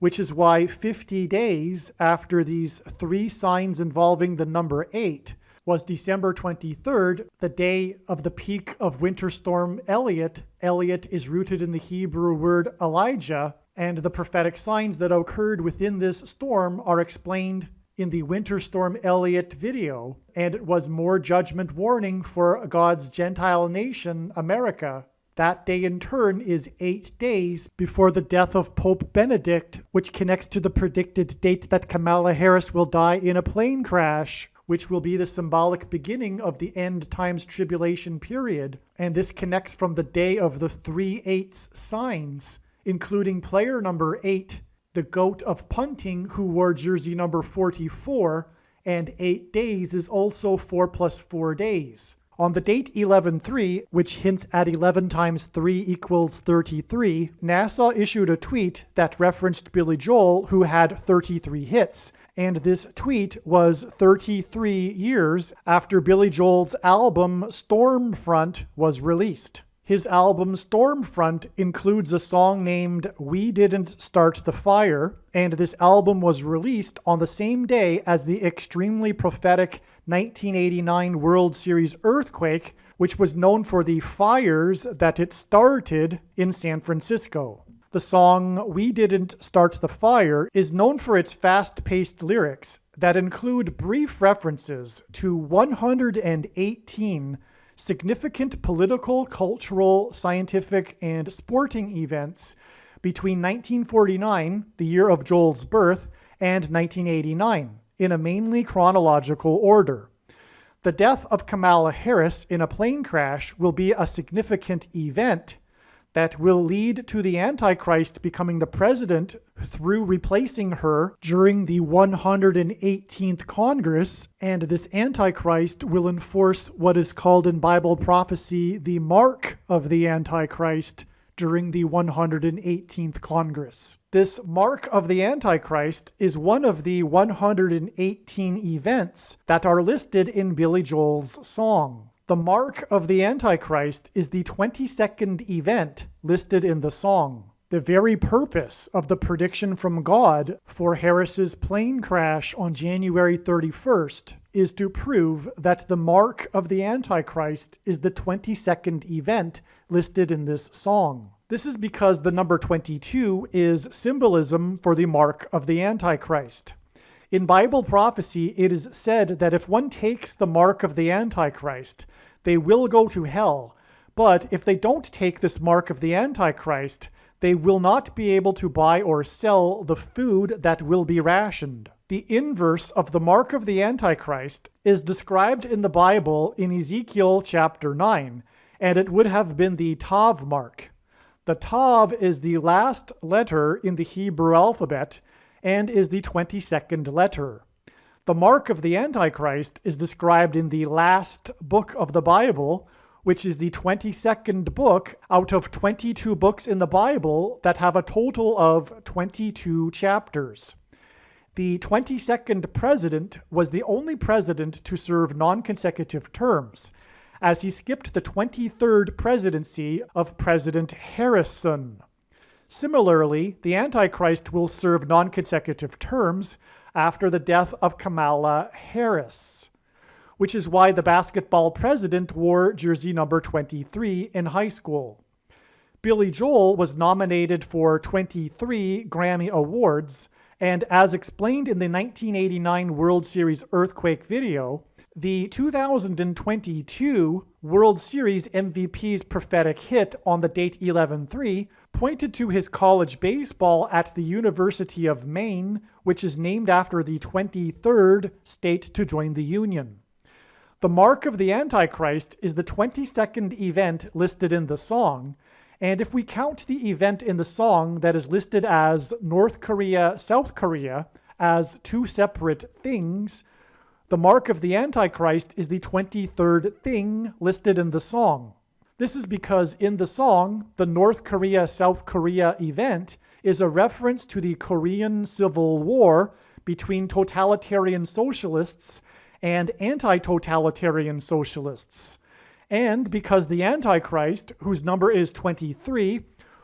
which is why 50 days after these 3 signs involving the number 8 was December 23rd, the day of the peak of Winter Storm Elliott. Elliott is rooted in the Hebrew word Elijah, and the prophetic signs that occurred within this storm are explained in the Winter Storm Elliott video, and it was more judgment warning for God's Gentile nation, America. That day in turn is 8 days before the death of Pope Benedict, which connects to the predicted date that Kamala Harris will die in a plane crash, which will be the symbolic beginning of the end times tribulation period. And this connects from the day of the 3/8 signs, including player number 8, the GOAT of punting, who wore jersey number 44, and 8 days is also 4 + 4 days. On the date 11/3, which hints at 11 times 3 equals 33, NASA issued a tweet that referenced Billy Joel, who had 33 hits. And this tweet was 33 years after Billy Joel's album Stormfront was released. His album Stormfront includes a song named We Didn't Start the Fire, and this album was released on the same day as the extremely prophetic 1989 World Series earthquake, which was known for the fires that it started in San Francisco. The song We Didn't Start the Fire is known for its fast-paced lyrics that include brief references to 118 significant political, cultural, scientific, and sporting events between 1949, the year of Joel's birth, and 1989, in a mainly chronological order. The death of Kamala Harris in a plane crash will be a significant event that will lead to the Antichrist becoming the president through replacing her during the 118th Congress, and this Antichrist will enforce what is called in Bible prophecy the mark of the Antichrist during the 118th Congress. This mark of the Antichrist is one of the 118 events that are listed in Billy Joel's song. The mark of the Antichrist is the 22nd event listed in the song. The very purpose of the prediction from God for Harris's plane crash on January 31st is to prove that the mark of the Antichrist is the 22nd event listed in this song. This is because the number 22 is symbolism for the mark of the Antichrist. In Bible prophecy, it is said that if one takes the mark of the Antichrist, they will go to hell. But if they don't take this mark of the Antichrist, they will not be able to buy or sell the food that will be rationed. The inverse of the mark of the Antichrist is described in the Bible in Ezekiel chapter 9, and it would have been the Tav mark. The Tav is the last letter in the Hebrew alphabet and is the 22nd letter. The mark of the Antichrist is described in the last book of the Bible, which is the 22nd book out of 22 books in the Bible that have a total of 22 chapters. The 22nd president was the only president to serve non-consecutive terms, as he skipped the 23rd presidency of President Harrison. Similarly, the Antichrist will serve non-consecutive terms after the death of Kamala Harris, which is why the basketball president wore jersey number 23 in high school. Billy Joel was nominated for 23 Grammy Awards, and as explained in the 1989 World Series Earthquake video, the 2022 World Series MVP's prophetic hit on the date 11/3 pointed to his college baseball at the University of Maine, which is named after the 23rd state to join the Union. The mark of the Antichrist is the 22nd event listed in the song, and if we count the event in the song that is listed as North Korea, South Korea, as two separate things, the mark of the Antichrist is the 23rd thing listed in the song. This is because in the song, the North Korea-South Korea event is a reference to the Korean Civil War between totalitarian socialists and anti-totalitarian socialists. And because the Antichrist, whose number is 23,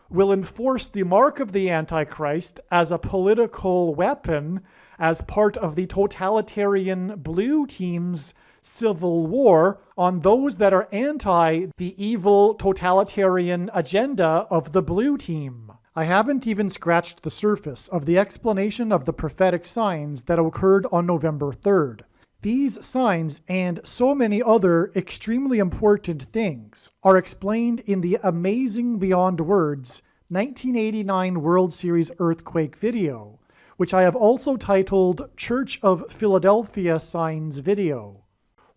will enforce the mark of the Antichrist as a political weapon as part of the totalitarian blue team's civil war on those that are anti the evil totalitarian agenda of the blue team. I haven't even scratched the surface of the explanation of the prophetic signs that occurred on November 3rd. These signs and so many other extremely important things are explained in the amazing beyond words 1989 World Series Earthquake video, which I have also titled Church of Philadelphia Signs Video.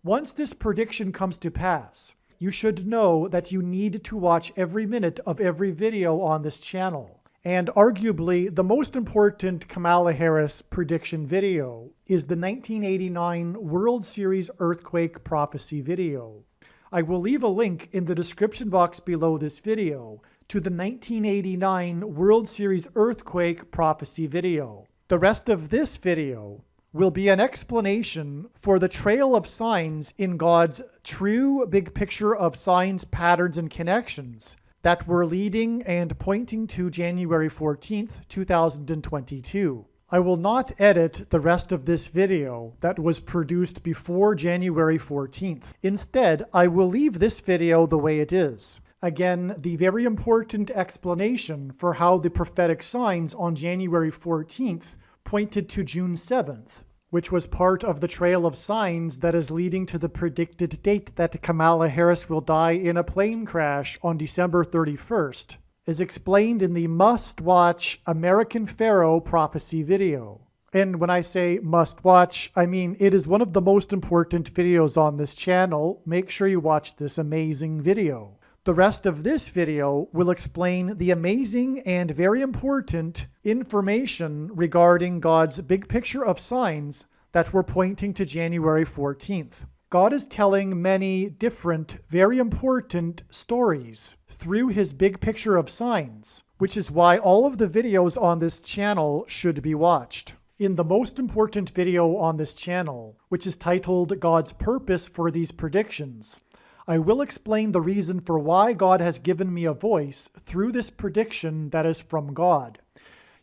Once this prediction comes to pass, you should know that you need to watch every minute of every video on this channel. And arguably, the most important Kamala Harris prediction video is the 1989 World Series Earthquake Prophecy video. I will leave a link in the description box below this video to the 1989 World Series Earthquake Prophecy video. The rest of this video will be an explanation for the trail of signs in God's true big picture of signs, patterns, and connections that were leading and pointing to January 14th, 2022. I will not edit the rest of this video that was produced before January 14th. Instead, I will leave this video the way it is, Again, the very important explanation for how the prophetic signs on January 14th pointed to June 7th, which was part of the trail of signs that is leading to the predicted date that Kamala Harris will die in a plane crash on December 31st, is explained in the must-watch American Pharaoh prophecy video. And when I say must-watch, I mean it is one of the most important videos on this channel. Make sure you watch this amazing video. The rest of this video will explain the amazing and very important information regarding God's big picture of signs that were pointing to January 14th. God is telling many different, very important stories through his big picture of signs, which is why all of the videos on this channel should be watched. In the most important video on this channel, which is titled God's Purpose for These Predictions, I will explain the reason for why God has given me a voice through this prediction that is from God.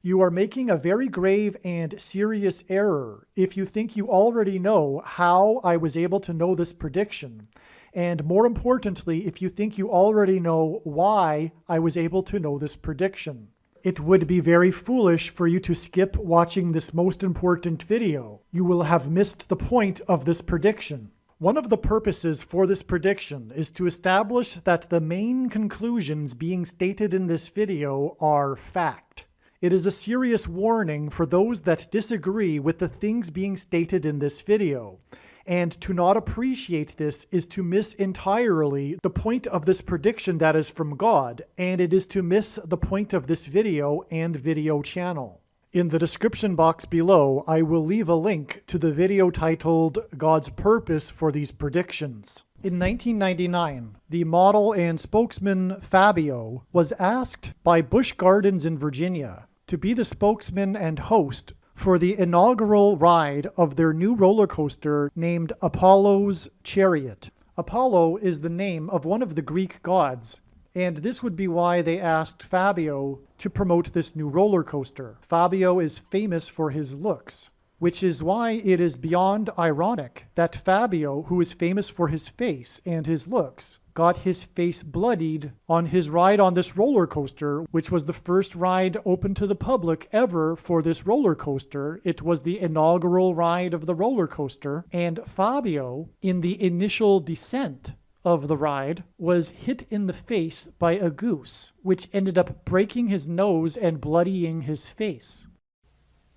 You are making a very grave and serious error if you think you already know how I was able to know this prediction, and more importantly, if you think you already know why I was able to know this prediction. It would be very foolish for you to skip watching this most important video. You will have missed the point of this prediction. One of the purposes for this prediction is to establish that the main conclusions being stated in this video are fact. It is a serious warning for those that disagree with the things being stated in this video. And to not appreciate this is to miss entirely the point of this prediction that is from God, and it is to miss the point of this video and video channel. In the description box below, I will leave a link to the video titled God's Purpose for These Predictions. In 1999, the model and spokesman Fabio was asked by Busch Gardens in Virginia to be the spokesman and host for the inaugural ride of their new roller coaster named Apollo's Chariot. Apollo is the name of one of the Greek gods, and this would be why they asked Fabio to promote this new roller coaster. Fabio is famous for his looks, which is why it is beyond ironic that Fabio, who is famous for his face and his looks, got his face bloodied on his ride on this roller coaster, which was the first ride open to the public ever for this roller coaster. It was the inaugural ride of the roller coaster, and Fabio, in the initial descent of the ride, was hit in the face by a goose, which ended up breaking his nose and bloodying his face.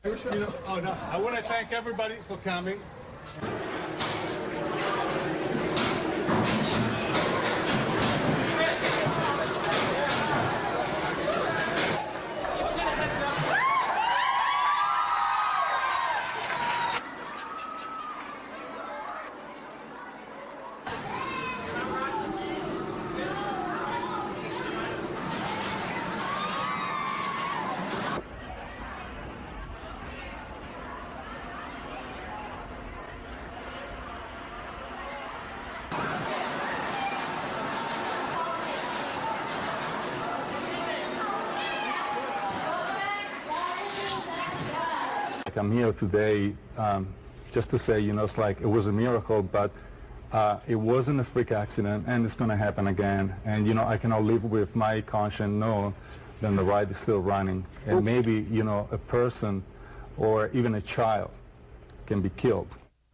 I want to thank everybody for coming. I'm here today just to say, it's like it was a miracle, but it wasn't a freak accident, and it's going to happen again. And, I cannot live with my conscience knowing that the ride is still running. And maybe, a person or even a child can be killed.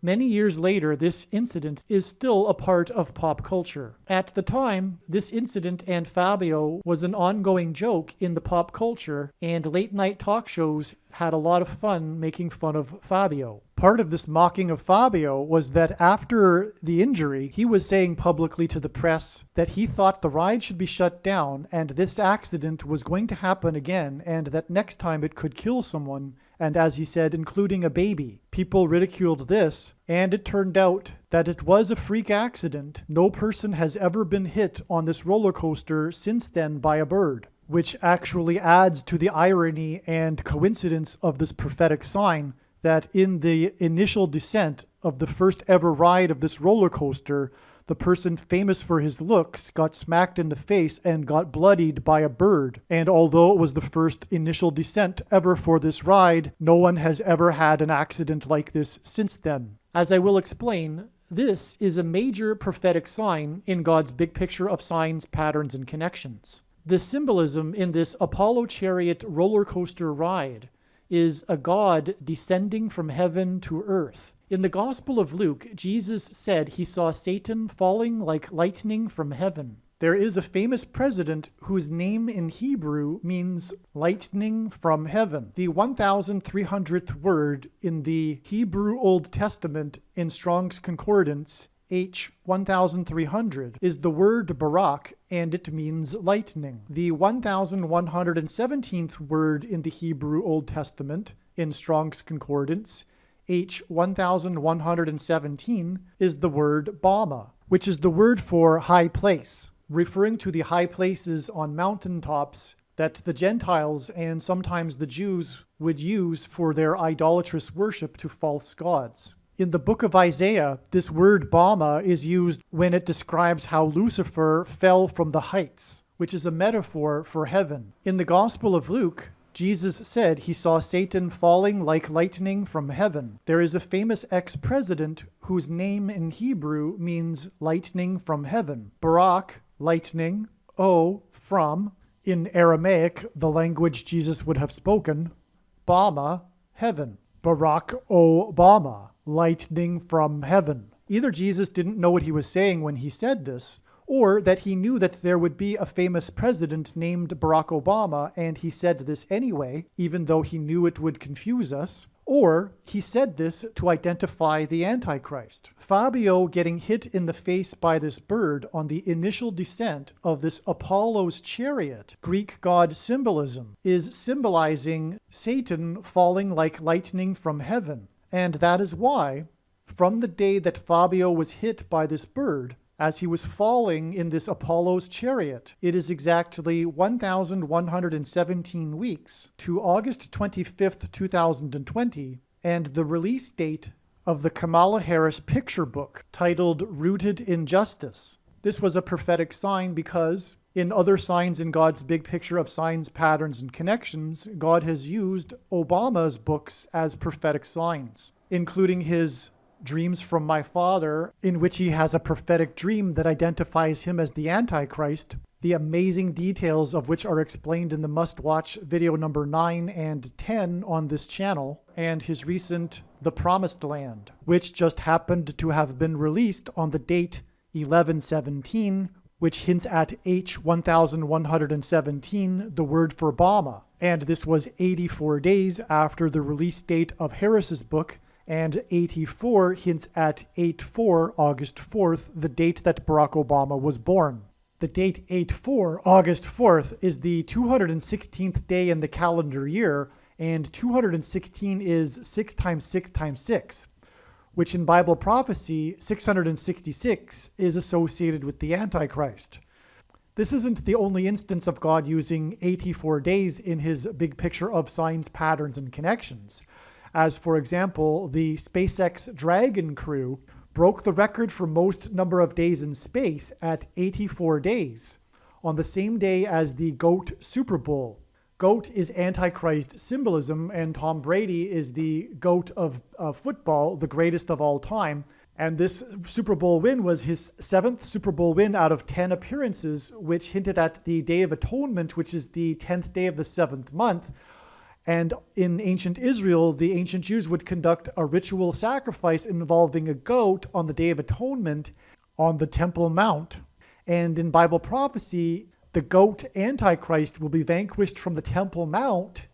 Many years later, this incident is still a part of pop culture. At the time, this incident and Fabio was an ongoing joke in the pop culture, and late-night talk shows had a lot of fun making fun of Fabio. Part of this mocking of Fabio was that after the injury, he was saying publicly to the press that he thought the ride should be shut down and this accident was going to happen again, and that next time it could kill someone, and as he said, including a baby. People ridiculed this, and it turned out that it was a freak accident. No person has ever been hit on this roller coaster since then by a bird, which actually adds to the irony and coincidence of this prophetic sign that in the initial descent of the first ever ride of this roller coaster, the person famous for his looks got smacked in the face and got bloodied by a bird. And although it was the first initial descent ever for this ride, no one has ever had an accident like this since then. As I will explain, This is a major prophetic sign in God's big picture of signs, patterns, and connections. The symbolism in this Apollo chariot roller coaster ride is a God descending from heaven to earth. In the Gospel of Luke, Jesus said he saw Satan falling like lightning from heaven. There is a famous president whose name in Hebrew means lightning from heaven. The 1,300th word in the Hebrew Old Testament in Strong's Concordance, H 1300, is the word barak, and it means lightning. The 1117th word in the Hebrew Old Testament in Strong's Concordance, H 1117, is the word bama, which is the word for high place, referring to the high places on mountaintops that the Gentiles and sometimes the Jews would use for their idolatrous worship to false gods. In the book of Isaiah, this word bama is used when it describes how Lucifer fell from the heights, which is a metaphor for heaven. In the Gospel of Luke, Jesus said he saw Satan falling like lightning from heaven. There is a famous ex-president whose name in Hebrew means lightning from heaven. Barak, lightning, O, from, in Aramaic, the language Jesus would have spoken, Bama, heaven. Barack Obama, lightning from heaven. Either Jesus didn't know what he was saying when he said this, or that he knew that there would be a famous president named Barack Obama and he said this anyway, even though he knew it would confuse us, or he said this to identify the Antichrist. Fabio getting hit in the face by this bird on the initial descent of this Apollo's chariot, Greek god symbolism, is symbolizing Satan falling like lightning from heaven. And that is why, from the day that Fabio was hit by this bird, as he was falling in this Apollo's chariot, it is exactly 1,117 weeks to August 25th, 2020, and the release date of the Kamala Harris picture book titled Rooted in Justice. This was a prophetic sign because, in other signs in God's big picture of signs, patterns, and connections, God has used Obama's books as prophetic signs, including his Dreams from My Father, in which he has a prophetic dream that identifies him as the Antichrist, the amazing details of which are explained in the must-watch video number 9 and 10 on this channel, and his recent The Promised Land, which just happened to have been released on the date 11/17, which hints at H1117, the word for Bama. And this was 84 days after the release date of Harris's book, and 84 hints at 8/4, August 4th, the date that Barack Obama was born. The date 8/4, August 4th, is the 216th day in the calendar year, and 216 is 6 times 6 times 6, which in Bible prophecy, 666 is associated with the Antichrist. This isn't the only instance of God using 84 days in his big picture of signs, patterns, and connections. As, for example, the SpaceX Dragon crew broke the record for most number of days in space at 84 days, on the same day as the GOAT Super Bowl. GOAT is Antichrist symbolism, and Tom Brady is the GOAT of football, the greatest of all time. And this Super Bowl win was his 7th Super Bowl win out of 10 appearances, which hinted at the Day of Atonement, which is the 10th day of the 7th month. And in ancient Israel, the ancient Jews would conduct a ritual sacrifice involving a goat on the Day of Atonement on the Temple Mount. And in Bible prophecy, the goat Antichrist will be vanquished from the Temple Mount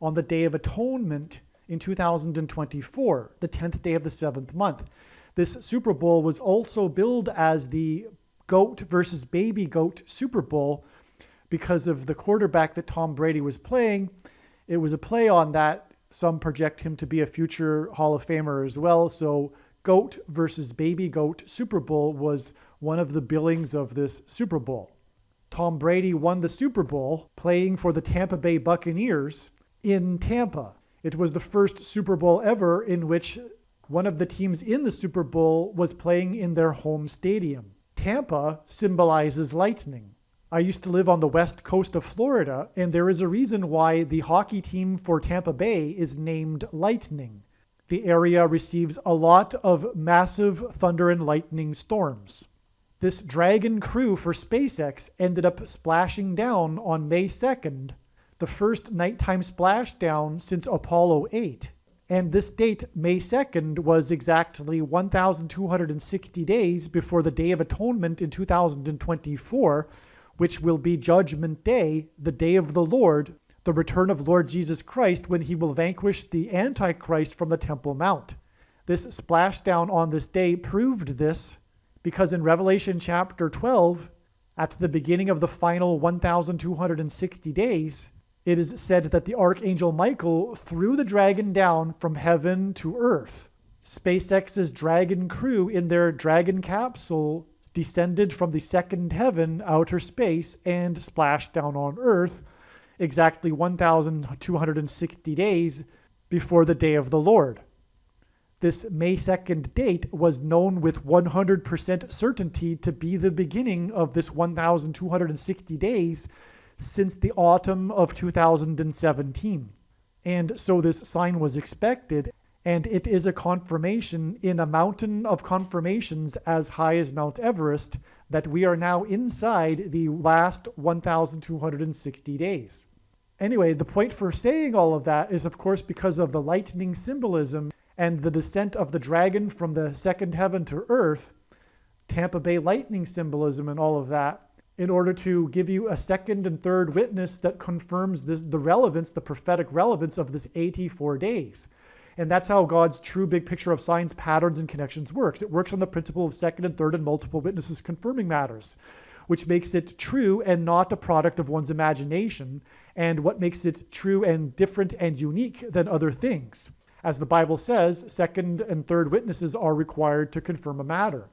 on the Day of Atonement in 2024, the 10th day of the 7th month. This Super Bowl was also billed as the goat versus baby goat Super Bowl because of the quarterback that Tom Brady was playing. It was a play on that. Some project him to be a future Hall of Famer as well. So goat versus baby goat Super Bowl was one of the billings of this Super Bowl. Tom Brady won the Super Bowl playing for the Tampa Bay Buccaneers in Tampa. It was the first Super Bowl ever in which one of the teams in the Super Bowl was playing in their home stadium. Tampa symbolizes lightning. I used to live on the west coast of Florida, and there is a reason why the hockey team for Tampa Bay is named Lightning. The area receives a lot of massive thunder and lightning storms. This Dragon crew for SpaceX ended up splashing down on May 2nd, the first nighttime splashdown since Apollo 8. And this date, May 2nd, was exactly 1,260 days before the Day of Atonement in 2024, which will be Judgment Day, the day of the Lord, the return of Lord Jesus Christ when he will vanquish the Antichrist from the Temple Mount. This splashdown on this day proved this because in Revelation chapter 12, at the beginning of the final 1,260 days, it is said that the Archangel Michael threw the dragon down from heaven to earth. SpaceX's Dragon crew in their Dragon capsule descended from the second heaven, outer space, and splashed down on Earth exactly 1,260 days before the day of the Lord. This May 2nd date was known with 100% certainty to be the beginning of this 1,260 days since the autumn of 2017. And so this sign was expected, and it is a confirmation in a mountain of confirmations as high as Mount Everest that we are now inside the last 1,260 days. Anyway, the point for saying all of that is, of course, because of the lightning symbolism and the descent of the dragon from the second heaven to earth, Tampa Bay lightning symbolism and all of that, in order to give you a second and third witness that confirms the relevance, the prophetic relevance of this 84 days. And that's how God's true big picture of signs, patterns, and connections works. It works on the principle of second and third and multiple witnesses confirming matters, which makes it true and not a product of one's imagination, and what makes it true and different and unique than other things. As the Bible says, second and third witnesses are required to confirm a matter.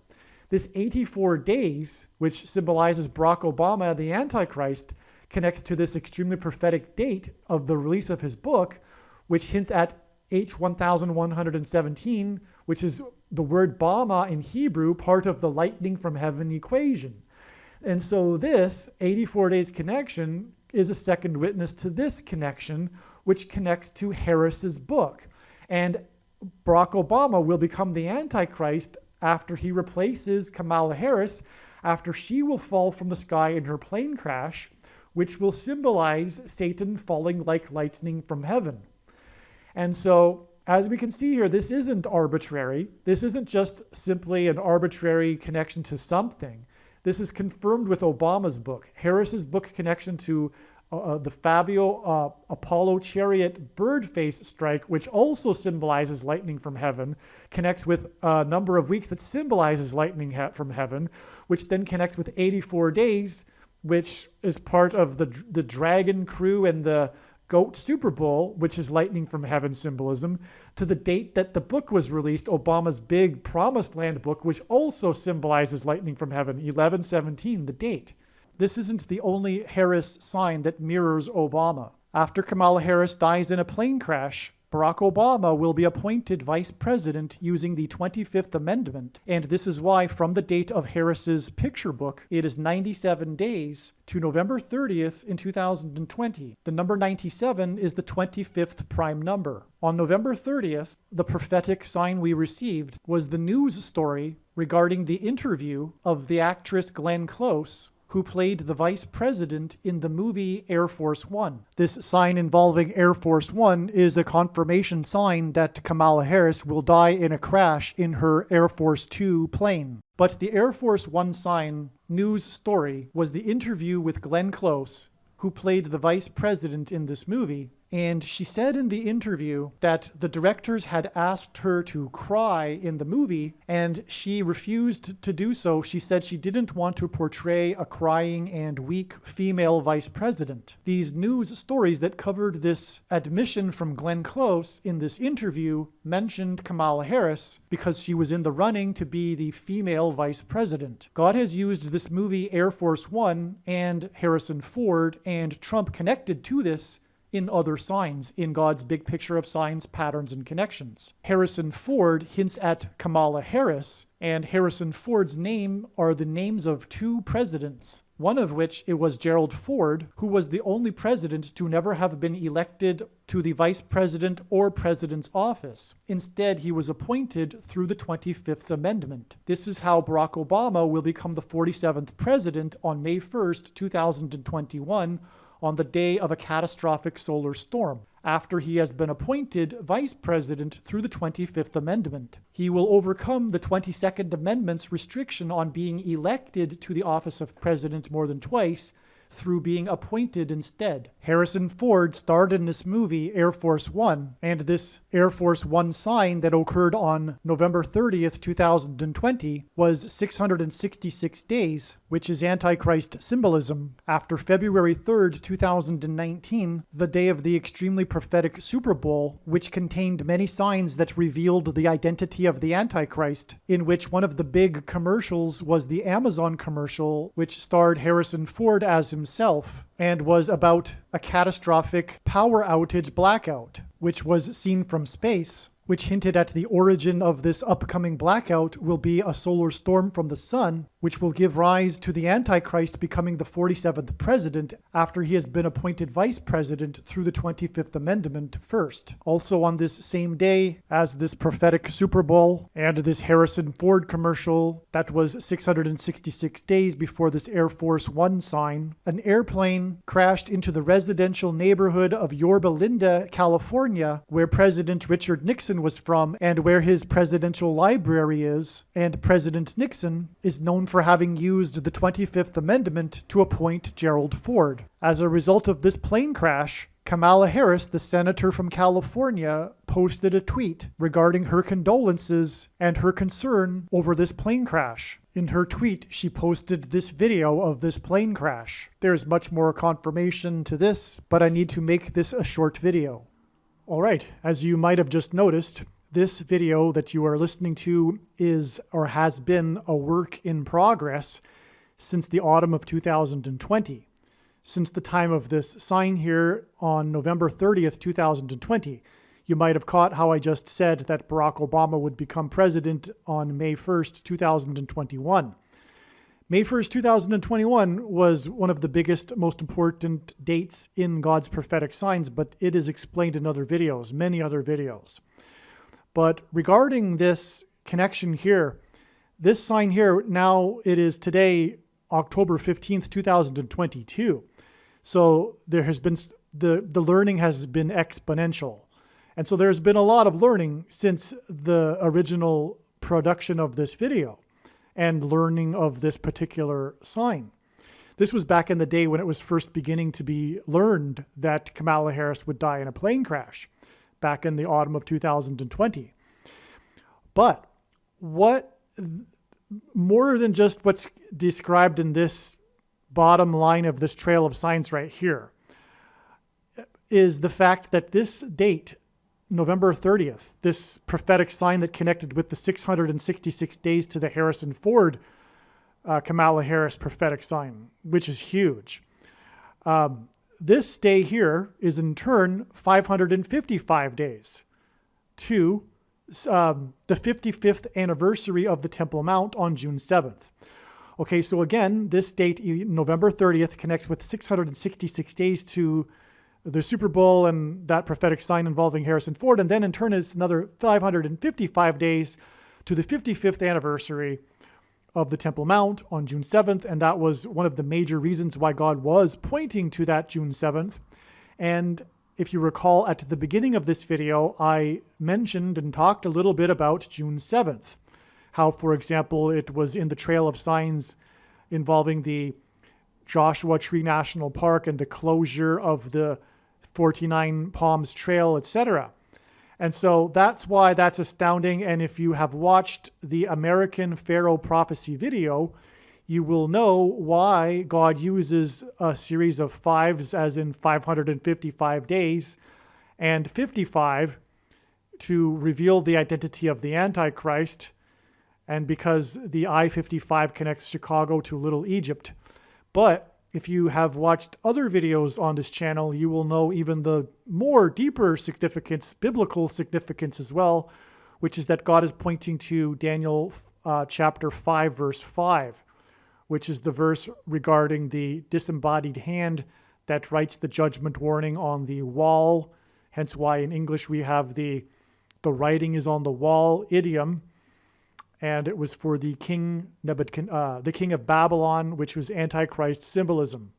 This 84 days, which symbolizes Barack Obama, the Antichrist, connects to this extremely prophetic date of the release of his book, which hints at H1117, which is the word Bama in Hebrew, part of the lightning from heaven equation. And so this 84 days connection is a second witness to this connection, which connects to Harris's book. And Barack Obama will become the Antichrist after he replaces Kamala Harris, after she will fall from the sky in her plane crash, which will symbolize Satan falling like lightning from heaven. And so, as we can see here, this isn't arbitrary. This isn't just simply an arbitrary connection to something. This is confirmed with Obama's book. Harris's book connection to the FABIO Apollo Chariot bird face strike, which also symbolizes lightning from heaven, connects with a number of weeks that symbolizes lightning from heaven, which then connects with 84 days, which is part of the Dragon crew and the Goat Super Bowl, which is lightning from heaven symbolism, to the date that the book was released, Obama's big Promised Land book, which also symbolizes lightning from heaven, 11/17, the date. This isn't the only Harris sign that mirrors Obama. After Kamala Harris dies in a plane crash, Barack Obama will be appointed vice president using the 25th Amendment, and this is why from the date of Harris's picture book, it is 97 days to November 30th in 2020. The number 97 is the 25th prime number. On November 30th, the prophetic sign we received was the news story regarding the interview of the actress Glenn Close, who played the vice president in the movie Air Force One. This sign involving Air Force One is a confirmation sign that Kamala Harris will die in a crash in her Air Force Two plane. But the Air Force One sign news story was the interview with Glenn Close, who played the vice president in this movie. And she said in the interview that the directors had asked her to cry in the movie, and she refused to do so. She said she didn't want to portray a crying and weak female vice president. These news stories that covered this admission from Glenn Close in this interview mentioned Kamala Harris because she was in the running to be the female vice president. God has used this movie Air Force One and Harrison Ford and Trump connected to this in other signs in God's big picture of signs, patterns, and connections. Harrison Ford hints at Kamala Harris, and Harrison Ford's name are the names of two presidents, one of which it was Gerald Ford, who was the only president to never have been elected to the vice president or president's office. Instead, he was appointed through the 25th Amendment. This is how Barack Obama will become the 47th president on May 1st, 2021, on the day of a catastrophic solar storm, after he has been appointed vice president through the 25th Amendment. He will overcome the 22nd Amendment's restriction on being elected to the office of president more than twice through being appointed instead. Harrison Ford starred in this movie, Air Force One, and this Air Force One sign that occurred on November 30th, 2020 was 666 days, which is Antichrist symbolism, after February 3rd, 2019, the day of the extremely prophetic Super Bowl, which contained many signs that revealed the identity of the Antichrist, in which one of the big commercials was the Amazon commercial, which starred Harrison Ford as himself and was about a catastrophic power outage blackout, which was seen from space, which hinted at the origin of this upcoming blackout will be a solar storm from the sun, which will give rise to the Antichrist becoming the 47th president after he has been appointed vice president through the 25th Amendment first. Also on this same day as this prophetic Super Bowl and this Harrison Ford commercial that was 666 days before this Air Force One sign, an airplane crashed into the residential neighborhood of Yorba Linda, California, where President Richard Nixon was from and where his presidential library is, and President Nixon is known for having used the 25th Amendment to appoint Gerald Ford. As a result of this plane crash, Kamala Harris, the senator from California, posted a tweet regarding her condolences and her concern over this plane crash. In her tweet, she posted this video of this plane crash. There's much more confirmation to this, but I need to make this a short video. All right, as you might have just noticed, this video that you are listening to is or has been a work in progress since the autumn of 2020. Since the time of this sign here on November 30th, 2020, you might have caught how I just said that Barack Obama would become president on May 1st, 2021. May 1st, 2021 was one of the biggest, most important dates in God's prophetic signs, but it is explained in other videos, many other videos. But regarding this connection here, this sign here, now it is today, October 15th, 2022. So there has been, the learning has been exponential. And so there's been a lot of learning since the original production of this video and learning of this particular sign. This was back in the day when it was first beginning to be learned that Kamala Harris would die in a plane crash, back in the autumn of 2020. But what, more than just what's described in this bottom line of this trail of signs right here, is the fact that this date, November 30th, this prophetic sign that connected with the 666 days to the Harrison Ford, Kamala Harris prophetic sign, which is huge. This day here is in turn 555 days to the 55th anniversary of the Temple Mount on June 7th. Okay, so again, this date, November 30th, connects with 666 days to the Super Bowl and that prophetic sign involving Harrison Ford. And then in turn, it's another 555 days to the 55th anniversary of the Temple Mount on June 7th. And that was one of the major reasons why God was pointing to that June 7th. And if you recall, at the beginning of this video, I mentioned and talked a little bit about June 7th. How, for example, it was in the trail of signs involving the Joshua Tree National Park and the closure of the 49 Palms Trail, etc. And so that's why that's astounding. And if you have watched the American Pharaoh prophecy video, you will know why God uses a series of fives, as in 555 days, and 55 to reveal the identity of the Antichrist, and because the I-55 connects Chicago to Little Egypt. But If you have watched other videos on this channel, you will know even the more deeper significance, biblical significance as well, which is that God is pointing to Daniel chapter 5, verse 5, which is the verse regarding the disembodied hand that writes the judgment warning on the wall. Hence why in English we have the writing is on the wall idiom. And it was for the king the king of Babylon, which was Antichrist symbolism.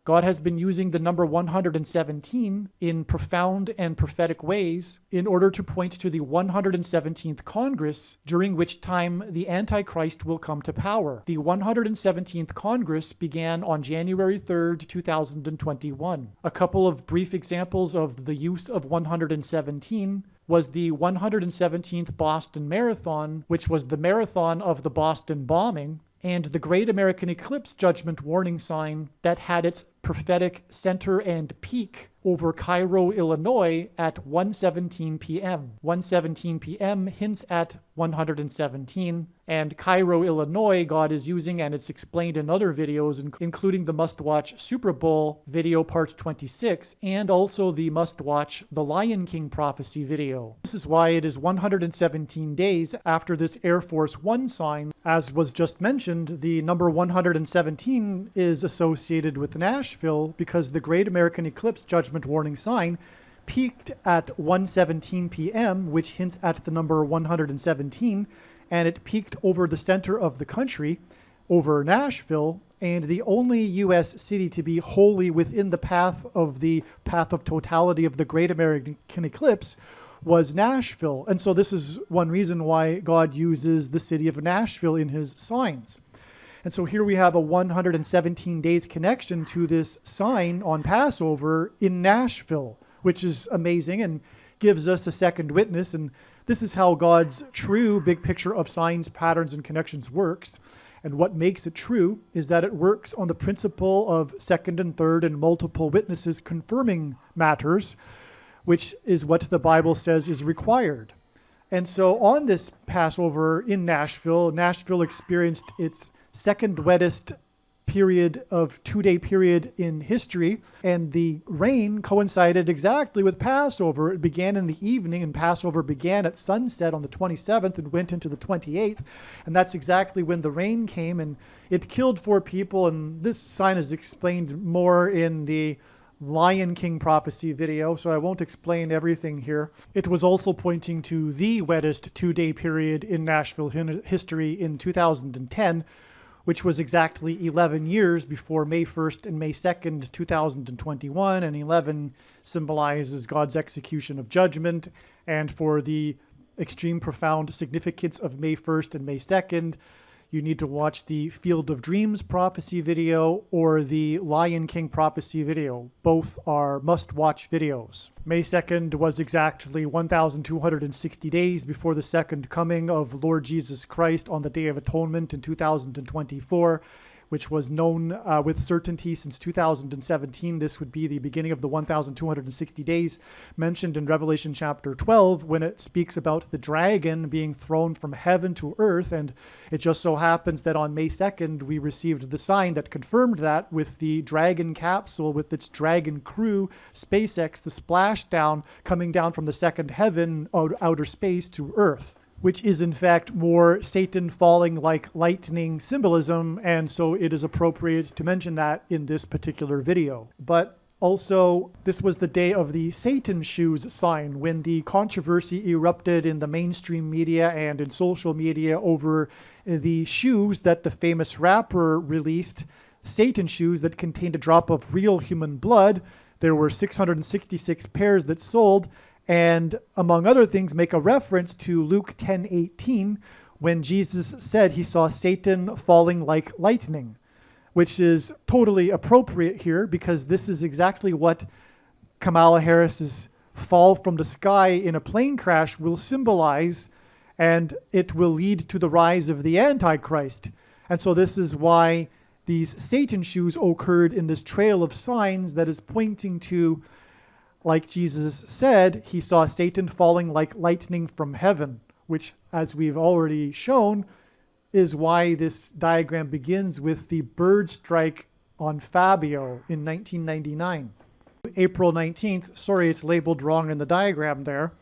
God has been using the number 117 in profound and prophetic ways in order to point to the 117th Congress, during which time the Antichrist will come to power. The 117th Congress began on January 3rd, 2021. A couple of brief examples of the use of 117 was the 117th Boston Marathon, which was the marathon of the Boston bombing, and the Great American Eclipse Judgment Warning sign that had its prophetic center and peak over Cairo, Illinois at 1:17 p.m. 1:17 p.m. hints at 117, and Cairo, Illinois, God is using, and it's explained in other videos, including the must-watch Super Bowl video part 26, and also the must-watch The Lion King prophecy video. This is why it is 117 days after this Air Force One sign. As was just mentioned, the number 117 is associated with Nashville because the Great American Eclipse Judgment Warning sign peaked at 1:17 p.m., which hints at the number 117, and it peaked over the center of the country, over Nashville, and the only U.S. city to be wholly within the path of totality of the Great American Eclipse was Nashville. And so this is one reason why God uses the city of Nashville in his signs. And so here we have a 117 days connection to this sign on Passover in Nashville, which is amazing and gives us a second witness. And this is how God's true big picture of signs, patterns, and connections works. And what makes it true is that it works on the principle of second and third and multiple witnesses confirming matters, which is what the Bible says is required. And so on this Passover in Nashville, Nashville experienced its second wettest period of 2-day period in history, and the rain coincided exactly with Passover. It began in the evening, and Passover began at sunset on the 27th and went into the 28th, and that's exactly when the rain came, and it killed 4 people, and this sign is explained more in the Lion King prophecy video, so I won't explain everything here. It was also pointing to the wettest 2-day period in Nashville history in 2010, which was exactly 11 years before May 1st and May 2nd, 2021, and 11 symbolizes God's execution of judgment, and for the extreme profound significance of May 1st and May 2nd, you need to watch the Field of Dreams prophecy video or the Lion King prophecy video. Both are must-watch videos. May 2nd was exactly 1,260 days before the second coming of Lord Jesus Christ on the Day of Atonement in 2024, which was known with certainty since 2017. This would be the beginning of the 1,260 days mentioned in Revelation chapter 12 when it speaks about the dragon being thrown from heaven to earth. And it just so happens that on May 2nd, we received the sign that confirmed that with the Dragon capsule with its Dragon crew, SpaceX, the splashdown coming down from the second heaven, outer space to earth, which is in fact more Satan falling like lightning symbolism, and so it is appropriate to mention that in this particular video. But also, this was the day of the Satan shoes sign, when the controversy erupted in the mainstream media and in social media over the shoes that the famous rapper released, Satan shoes that contained a drop of real human blood. There were 666 pairs that sold, and among other things make a reference to Luke 10:18 when Jesus said he saw Satan falling like lightning, which is totally appropriate here because this is exactly what Kamala Harris's fall from the sky in a plane crash will symbolize, and it will lead to the rise of the Antichrist. And so this is why these Satan shoes occurred in this trail of signs that is pointing to, like Jesus said, he saw Satan falling like lightning from heaven, which, as we've already shown, is why this diagram begins with the bird strike on FABIO in 1999. April 19th, sorry it's labeled wrong in the diagram there,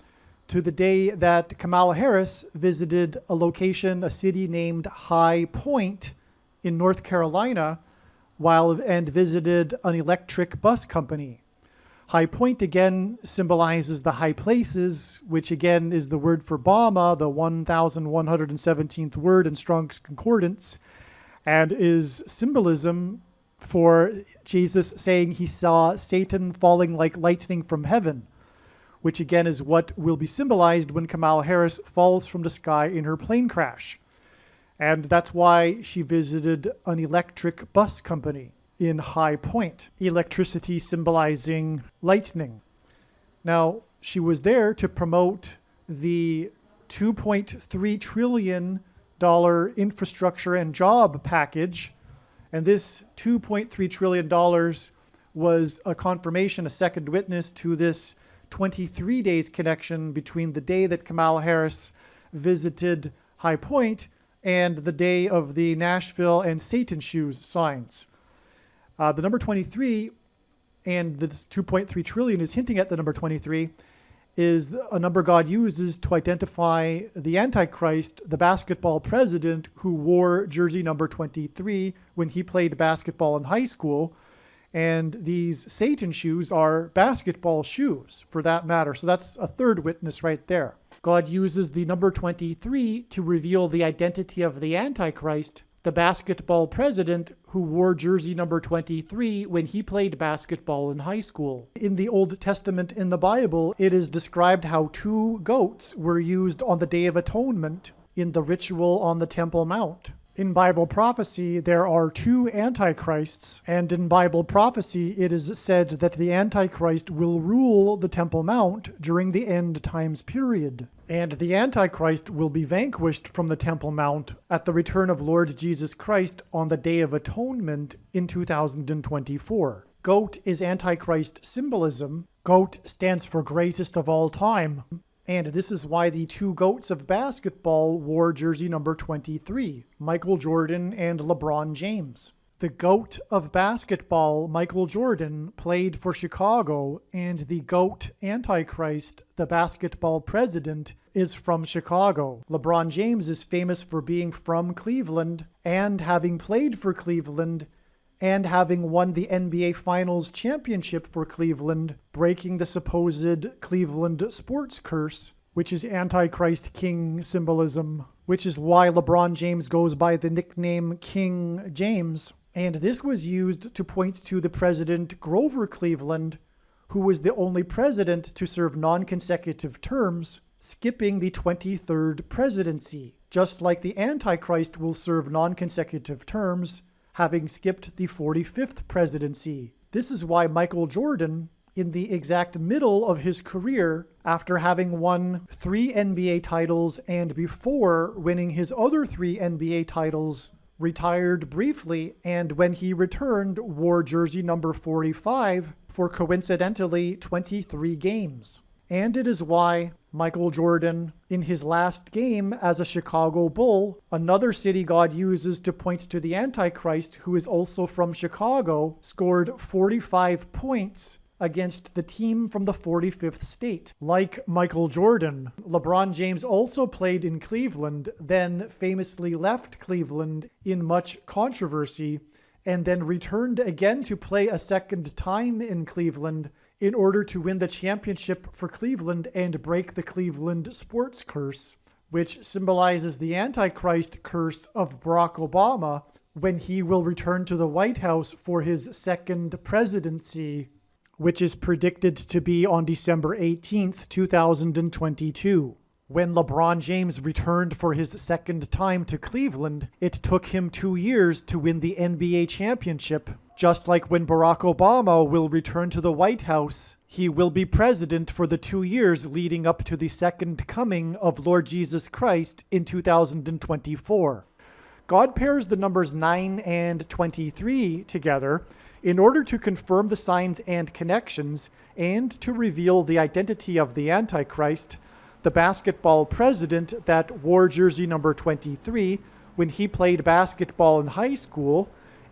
to the day that Kamala Harris visited a city named High Point in North Carolina, and visited an electric bus company. High Point again symbolizes the high places, which again is the word for Bama, the 1117th word in Strong's Concordance, and is symbolism for Jesus saying he saw Satan falling like lightning from heaven, which again is what will be symbolized when Kamala Harris falls from the sky in her plane crash. And that's why she visited an electric bus company in High Point, electricity symbolizing lightning. Now, she was there to promote the $2.3 trillion infrastructure and job package. And this $2.3 trillion was a confirmation, a second witness to this 23 days connection between the day that Kamala Harris visited High Point and the day of the Nashville and Satan shoes signs. The number 23, and this 2.3 trillion is hinting at the number 23, is a number God uses to identify the Antichrist, the basketball president who wore jersey number 23 when he played basketball in high school. And these Satan shoes are basketball shoes, for that matter. So that's a third witness right there. God uses the number 23 to reveal the identity of the Antichrist, the basketball president who wore jersey number 23 when he played basketball in high school. In the Old Testament in the Bible, it is described how 2 goats were used on the Day of Atonement in the ritual on the Temple Mount. In Bible prophecy, there are 2 antichrists, and in Bible prophecy, it is said that the Antichrist will rule the Temple Mount during the end times period. And the Antichrist will be vanquished from the Temple Mount at the return of Lord Jesus Christ on the Day of Atonement in 2024. Goat is Antichrist symbolism. Goat stands for greatest of all time. And this is why the 2 goats of basketball wore jersey number 23, Michael Jordan and LeBron James. The GOAT of basketball, Michael Jordan, played for Chicago, and the GOAT Antichrist, the basketball president, is from Chicago. LeBron James is famous for being from Cleveland and having played for Cleveland and having won the NBA Finals championship for Cleveland, breaking the supposed Cleveland sports curse, which is Antichrist King symbolism, which is why LeBron James goes by the nickname King James. And this was used to point to the president Grover Cleveland, who was the only president to serve non-consecutive terms, skipping the 23rd presidency, just like the Antichrist will serve non-consecutive terms, having skipped the 45th presidency. This is why Michael Jordan, in the exact middle of his career, after having won 3 NBA titles and before winning his other 3 NBA titles, retired briefly, and when he returned, wore jersey number 45 for coincidentally 23 games. And it is why Michael Jordan, in his last game as a Chicago Bull, another city God uses to point to the Antichrist, who is also from Chicago, scored 45 points against the team from the 45th state. Like Michael Jordan, LeBron James also played in Cleveland, then famously left Cleveland in much controversy, and then returned again to play a second time in Cleveland in order to win the championship for Cleveland and break the Cleveland sports curse, which symbolizes the Antichrist curse of Barack Obama when he will return to the White House for his second presidency, which is predicted to be on December 18th, 2022. When LeBron James returned for his second time to Cleveland, it took him 2 years to win the NBA championship. Just like when Barack Obama will return to the White House, he will be president for the 2 years leading up to the second coming of Lord Jesus Christ in 2024. God pairs the numbers 9 and 23 together in order to confirm the signs and connections and to reveal the identity of the Antichrist, the basketball president that wore jersey number 23 when he played basketball in high school,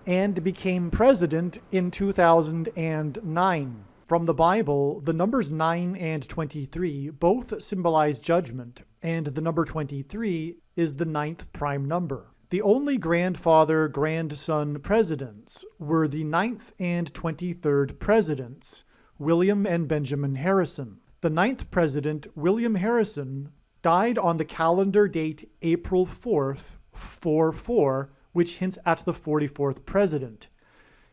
and became president in 2009. From the Bible, the numbers 9 and 23 both symbolize judgment, and the number 23 is the 9th prime number. The only grandfather-grandson presidents were the 9th and 23rd presidents, William and Benjamin Harrison. The 9th president, William Harrison, died on the calendar date April 4th, 44, which hints at the 44th president.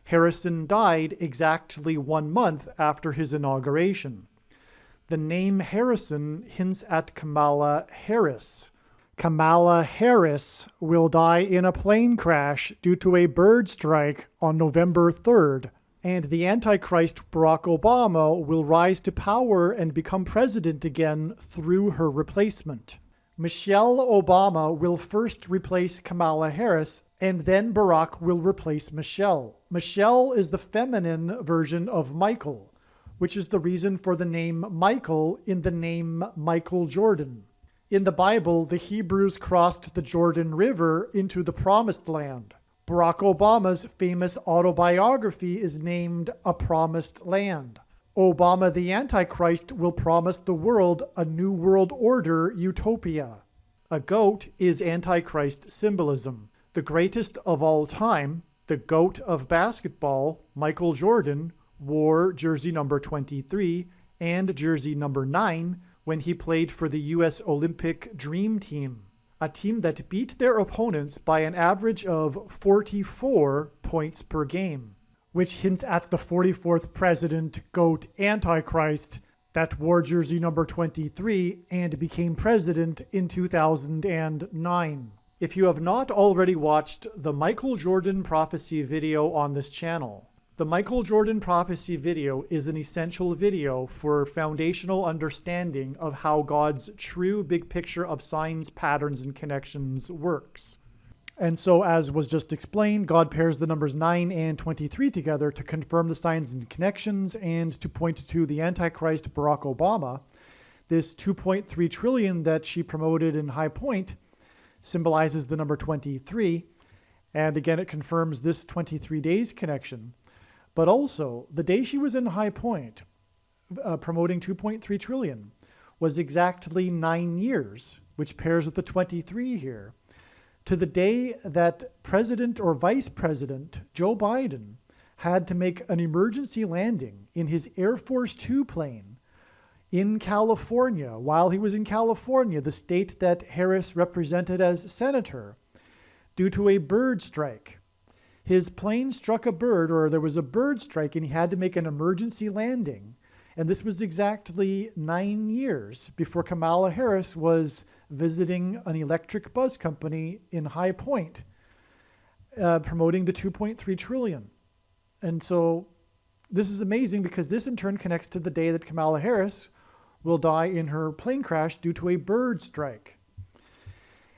Harrison died exactly 1 month after his inauguration. The name Harrison hints at Kamala Harris. Kamala Harris will die in a plane crash due to a bird strike on November 3rd, and the Antichrist Barack Obama will rise to power and become president again through her replacement. Michelle Obama will first replace Kamala Harris, and then Barack will replace Michelle. Michelle is the feminine version of Michael, which is the reason for the name Michael in the name Michael Jordan. In the Bible, the Hebrews crossed the Jordan River into the Promised Land. Barack Obama's famous autobiography is named A Promised Land. Obama the Antichrist will promise the world a new world order utopia. A goat is Antichrist symbolism. The greatest of all time, the GOAT of basketball, Michael Jordan, wore jersey number 23 and jersey number 9 when he played for the U.S. Olympic Dream Team, a team that beat their opponents by an average of 44 points per game, which hints at the 44th president, GOAT Antichrist, that wore jersey number 23 and became president in 2009. If you have not already watched the Michael Jordan prophecy video on this channel, the Michael Jordan prophecy video is an essential video for foundational understanding of how God's true big picture of signs, patterns, and connections works. And so, as was just explained, God pairs the numbers 9 and 23 together to confirm the signs and connections and to point to the Antichrist, Barack Obama. This 2.3 trillion that she promoted in High Point symbolizes the number 23. And again, it confirms this 23 days connection. But also, the day she was in High Point, promoting 2.3 trillion, was exactly 9 years, which pairs with the 23 here, to the day that President or Vice President Joe Biden had to make an emergency landing in his Air Force Two plane in California, while he was in California, the state that Harris represented as senator, due to a bird strike. His plane struck a bird, or there was a bird strike, and he had to make an emergency landing. And this was exactly 9 years before Kamala Harris was visiting an electric bus company in High Point, promoting the 2.3 trillion. And so this is amazing because this in turn connects to the day that Kamala Harris will die in her plane crash due to a bird strike.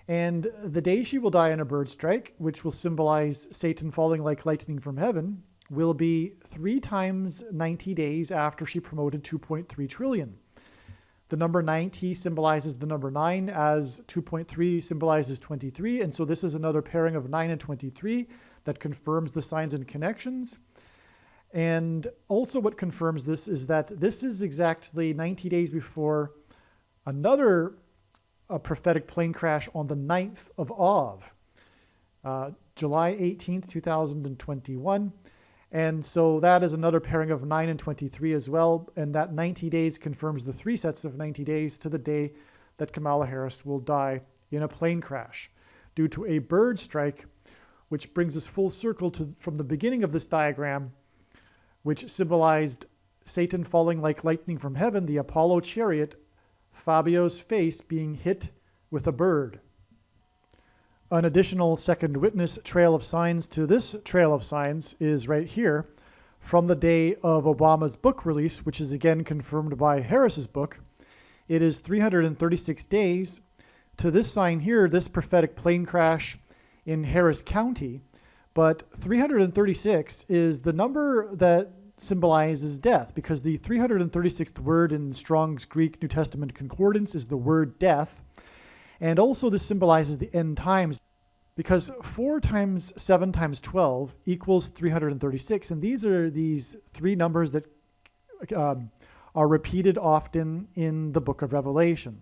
And the day she will die in a bird strike, which will symbolize Satan falling like lightning from heaven, will be 3 times 90 days after she promoted 2.3 trillion. The number 90 symbolizes the number 9, as 2.3 symbolizes 23. And so this is another pairing of 9 and 23 that confirms the signs and connections. And also what confirms this is that this is exactly 90 days before another prophetic plane crash on the 9th of Av, July 18th, 2021. And so that is another pairing of 9 and 23 as well. And that 90 days confirms the 3 sets of 90 days to the day that Kamala Harris will die in a plane crash due to a bird strike, which brings us full circle from the beginning of this diagram, which symbolized Satan falling like lightning from heaven, the Apollo chariot, Fabio's face being hit with a bird. An additional second witness trail of signs to this trail of signs is right here from the day of Obama's book release, which is again confirmed by Harris's book. It is 336 days to this sign here, this prophetic plane crash in Harris County. But 336 is the number that symbolizes death, because the 336th word in Strong's Greek New Testament Concordance is the word death. And also this symbolizes the end times. Because 4 times 7 times 12 equals 336. And these are these 3 numbers that are repeated often in the book of Revelation.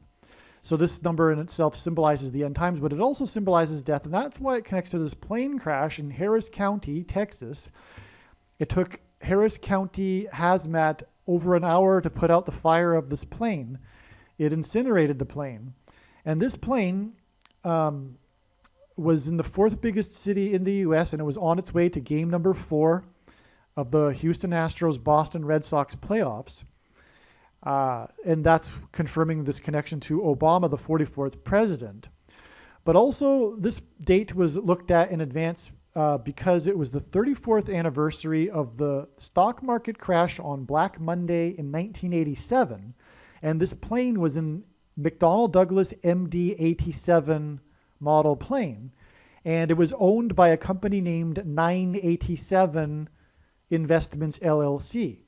So this number in itself symbolizes the end times, but it also symbolizes death. And that's why it connects to this plane crash in Harris County, Texas. It took Harris County Hazmat over an hour to put out the fire of this plane. It incinerated the plane. And this plane was in the 4th biggest city in the U.S., and it was on its way to game number 4 of the Houston Astros-Boston Red Sox playoffs. And that's confirming this connection to Obama, the 44th president. But also, this date was looked at in advance because it was the 34th anniversary of the stock market crash on Black Monday in 1987. And this plane was in McDonnell Douglas MD-87 model plane, and it was owned by a company named 987 Investments LLC,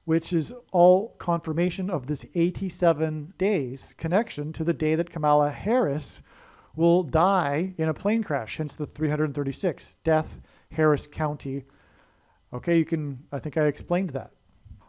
which is all confirmation of this 87 days connection to the day that Kamala Harris will die in a plane crash, hence the 336 death, Harris County. Okay, I think I explained that.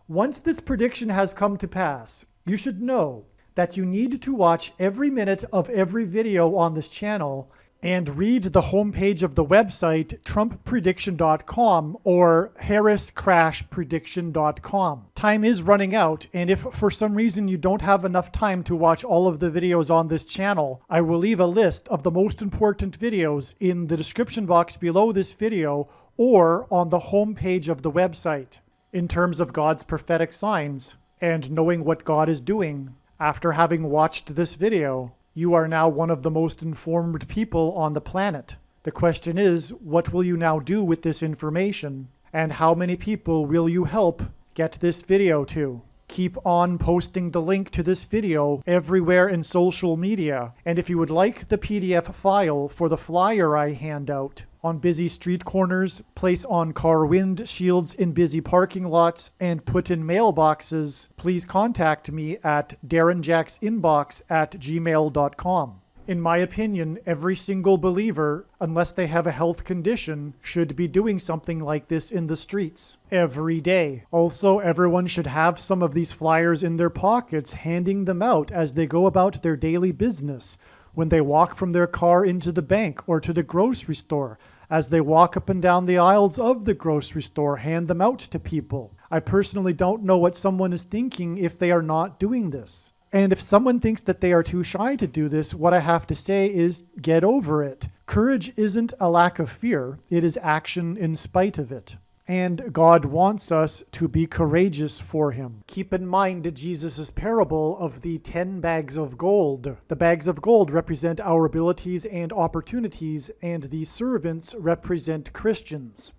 Once this prediction has come to pass, you should know that you need to watch every minute of every video on this channel and read the homepage of the website trumpprediction.com or harriscrashprediction.com. Time is running out, and if for some reason you don't have enough time to watch all of the videos on this channel, I will leave a list of the most important videos in the description box below this video or on the homepage of the website. In terms of God's prophetic signs and knowing what God is doing, after having watched this video, you are now one of the most informed people on the planet. The question is, what will you now do with this information? And how many people will you help get this video to? Keep on posting the link to this video everywhere in social media. And if you would like the PDF file for the flyer I hand out on busy street corners, place on car windshields in busy parking lots, and put in mailboxes, please contact me at darrenjacksinbox@gmail.com. In my opinion, every single believer, unless they have a health condition, should be doing something like this in the streets every day. Also, everyone should have some of these flyers in their pockets, handing them out as they go about their daily business, when they walk from their car into the bank or to the grocery store. As they walk up and down the aisles of the grocery store, hand them out to people. I personally don't know what someone is thinking if they are not doing this. And if someone thinks that they are too shy to do this, what I have to say is get over it. Courage isn't a lack of fear, it is action in spite of it. And God wants us to be courageous for him. Keep in mind Jesus' parable of the 10 bags of gold. The bags of gold represent our abilities and opportunities, and the servants represent Christians.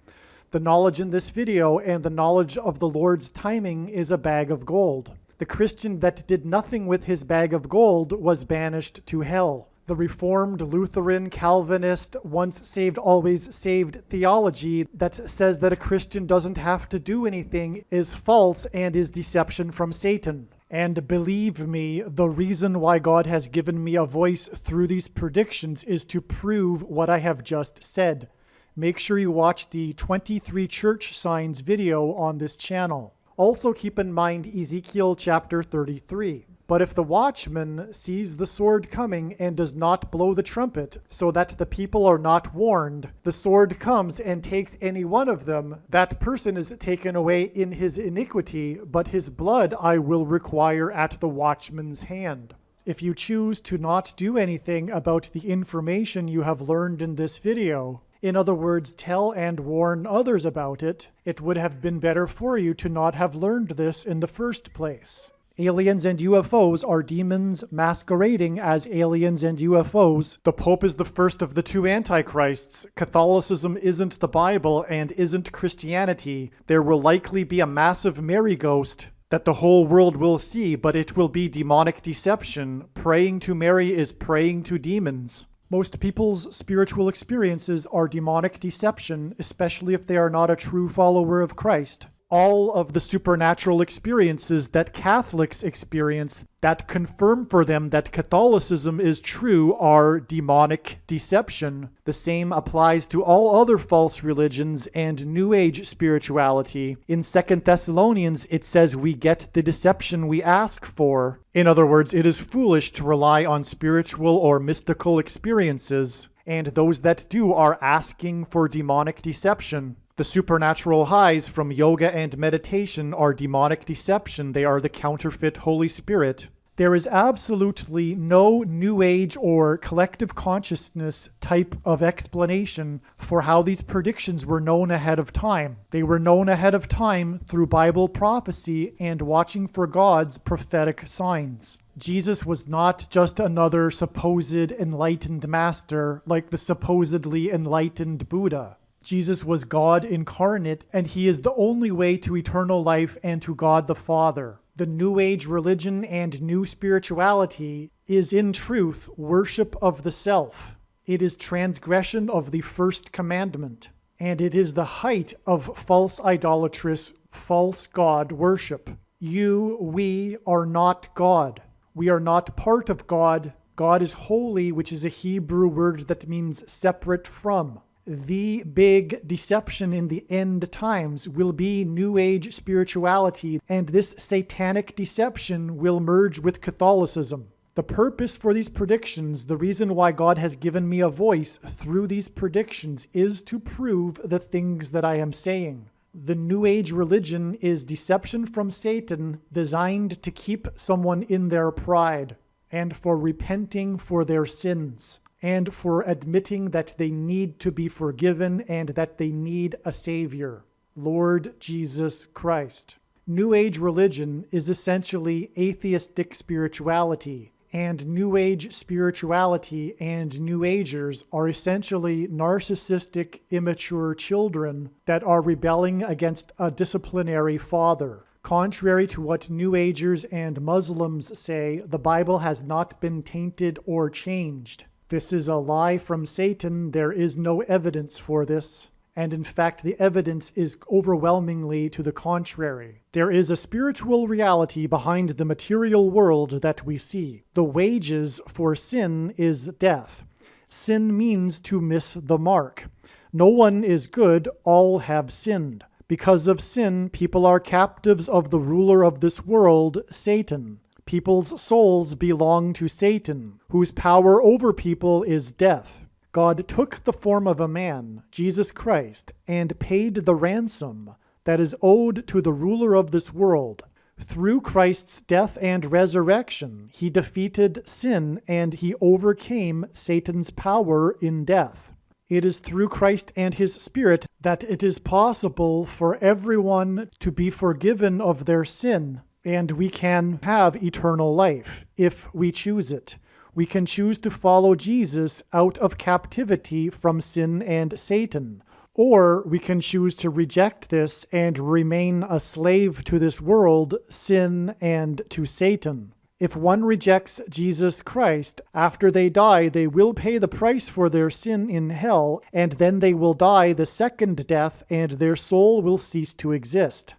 The knowledge in this video and the knowledge of the Lord's timing is a bag of gold. The Christian that did nothing with his bag of gold was banished to hell. The Reformed, Lutheran, Calvinist, once saved, always saved theology that says that a Christian doesn't have to do anything is false and is deception from Satan. And believe me, the reason why God has given me a voice through these predictions is to prove what I have just said. Make sure you watch the 23 church signs video on this channel. Also keep in mind Ezekiel chapter 33. But if the watchman sees the sword coming and does not blow the trumpet, so that the people are not warned, the sword comes and takes any one of them, that person is taken away in his iniquity, but his blood I will require at the watchman's hand. If you choose to not do anything about the information you have learned in this video, in other words, tell and warn others about it, it would have been better for you to not have learned this in the first place. Aliens and UFOs are demons masquerading as aliens and UFOs. The Pope is the first of the 2 antichrists. Catholicism isn't the Bible and isn't Christianity. There will likely be a massive Mary ghost that the whole world will see, but it will be demonic deception. Praying to Mary is praying to demons. Most people's spiritual experiences are demonic deception, especially if they are not a true follower of Christ. All of the supernatural experiences that Catholics experience that confirm for them that Catholicism is true are demonic deception. The same applies to all other false religions and New Age spirituality. In 2 Thessalonians, it says we get the deception we ask for. In other words, it is foolish to rely on spiritual or mystical experiences, and those that do are asking for demonic deception. The supernatural highs from yoga and meditation are demonic deception. They are the counterfeit Holy Spirit. There is absolutely no New Age or collective consciousness type of explanation for how these predictions were known ahead of time. They were known ahead of time through Bible prophecy and watching for God's prophetic signs. Jesus was not just another supposed enlightened master like the supposedly enlightened Buddha. Jesus was God incarnate, and he is the only way to eternal life and to God the Father. The New Age religion and new spirituality is in truth worship of the self. It is transgression of the first commandment, and it is the height of false idolatrous, false God worship. We are not God. We are not part of God. God is holy, which is a Hebrew word that means separate from. The big deception in the end times will be New Age spirituality, and this satanic deception will merge with Catholicism. The purpose for these predictions, the reason why God has given me a voice through these predictions, is to prove the things that I am saying. The New Age religion is deception from Satan designed to keep someone in their pride and for repenting for their sins, and for admitting that they need to be forgiven and that they need a Savior, Lord Jesus Christ. New Age religion is essentially atheistic spirituality, and New Age spirituality and New Agers are essentially narcissistic, immature children that are rebelling against a disciplinary father. Contrary to what New Agers and Muslims say, the Bible has not been tainted or changed. This is a lie from Satan. There is no evidence for this. And in fact, the evidence is overwhelmingly to the contrary. There is a spiritual reality behind the material world that we see. The wages for sin is death. Sin means to miss the mark. No one is good, all have sinned. Because of sin, people are captives of the ruler of this world, Satan. People's souls belong to Satan, whose power over people is death. God took the form of a man, Jesus Christ, and paid the ransom that is owed to the ruler of this world. Through Christ's death and resurrection, he defeated sin and he overcame Satan's power in death. It is through Christ and his Spirit that it is possible for everyone to be forgiven of their sin, and we can have eternal life if we choose it. We can choose to follow Jesus out of captivity from sin and Satan, or we can choose to reject this and remain a slave to this world, sin, and to Satan. If one rejects Jesus Christ, after they die, they will pay the price for their sin in hell, and then they will die the second death, and their soul will cease to exist.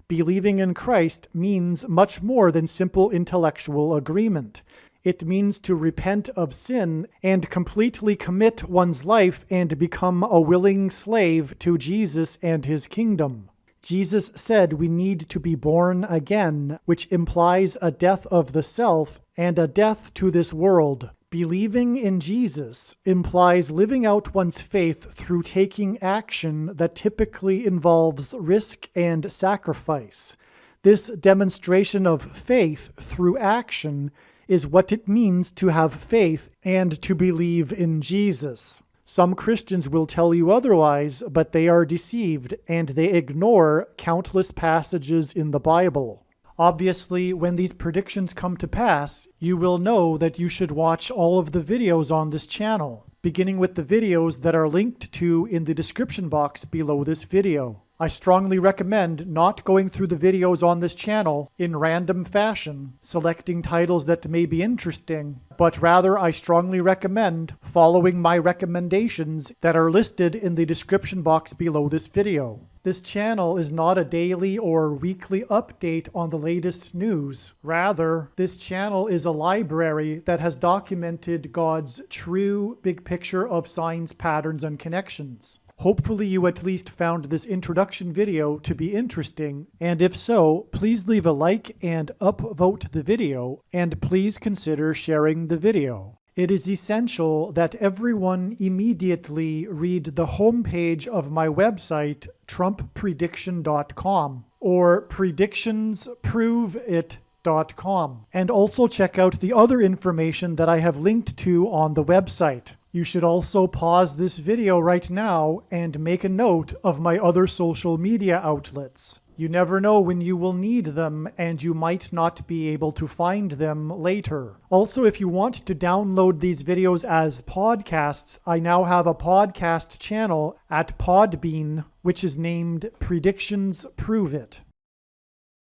Believing in Christ means much more than simple intellectual agreement. It means to repent of sin and completely commit one's life and become a willing slave to Jesus and his kingdom. Jesus said we need to be born again, which implies a death of the self and a death to this world. Believing in Jesus implies living out one's faith through taking action that typically involves risk and sacrifice. This demonstration of faith through action is what it means to have faith and to believe in Jesus. Some Christians will tell you otherwise, but they are deceived and they ignore countless passages in the Bible. Obviously, when these predictions come to pass, you will know that you should watch all of the videos on this channel, beginning with the videos that are linked to in the description box below this video. I strongly recommend not going through the videos on this channel in random fashion, selecting titles that may be interesting, but rather I strongly recommend following my recommendations that are listed in the description box below this video. This channel is not a daily or weekly update on the latest news. Rather, this channel is a library that has documented God's true big picture of signs, patterns, and connections. Hopefully you at least found this introduction video to be interesting, and if so, please leave a like and upvote the video, and please consider sharing the video. It is essential that everyone immediately read the homepage of my website, TrumpPrediction.com, or PredictionsProveIt.com, and also check out the other information that I have linked to on the website. You should also pause this video right now and make a note of my other social media outlets. You never know when you will need them, and you might not be able to find them later. Also, if you want to download these videos as podcasts, I now have a podcast channel at Podbean, which is named Predictions Prove It.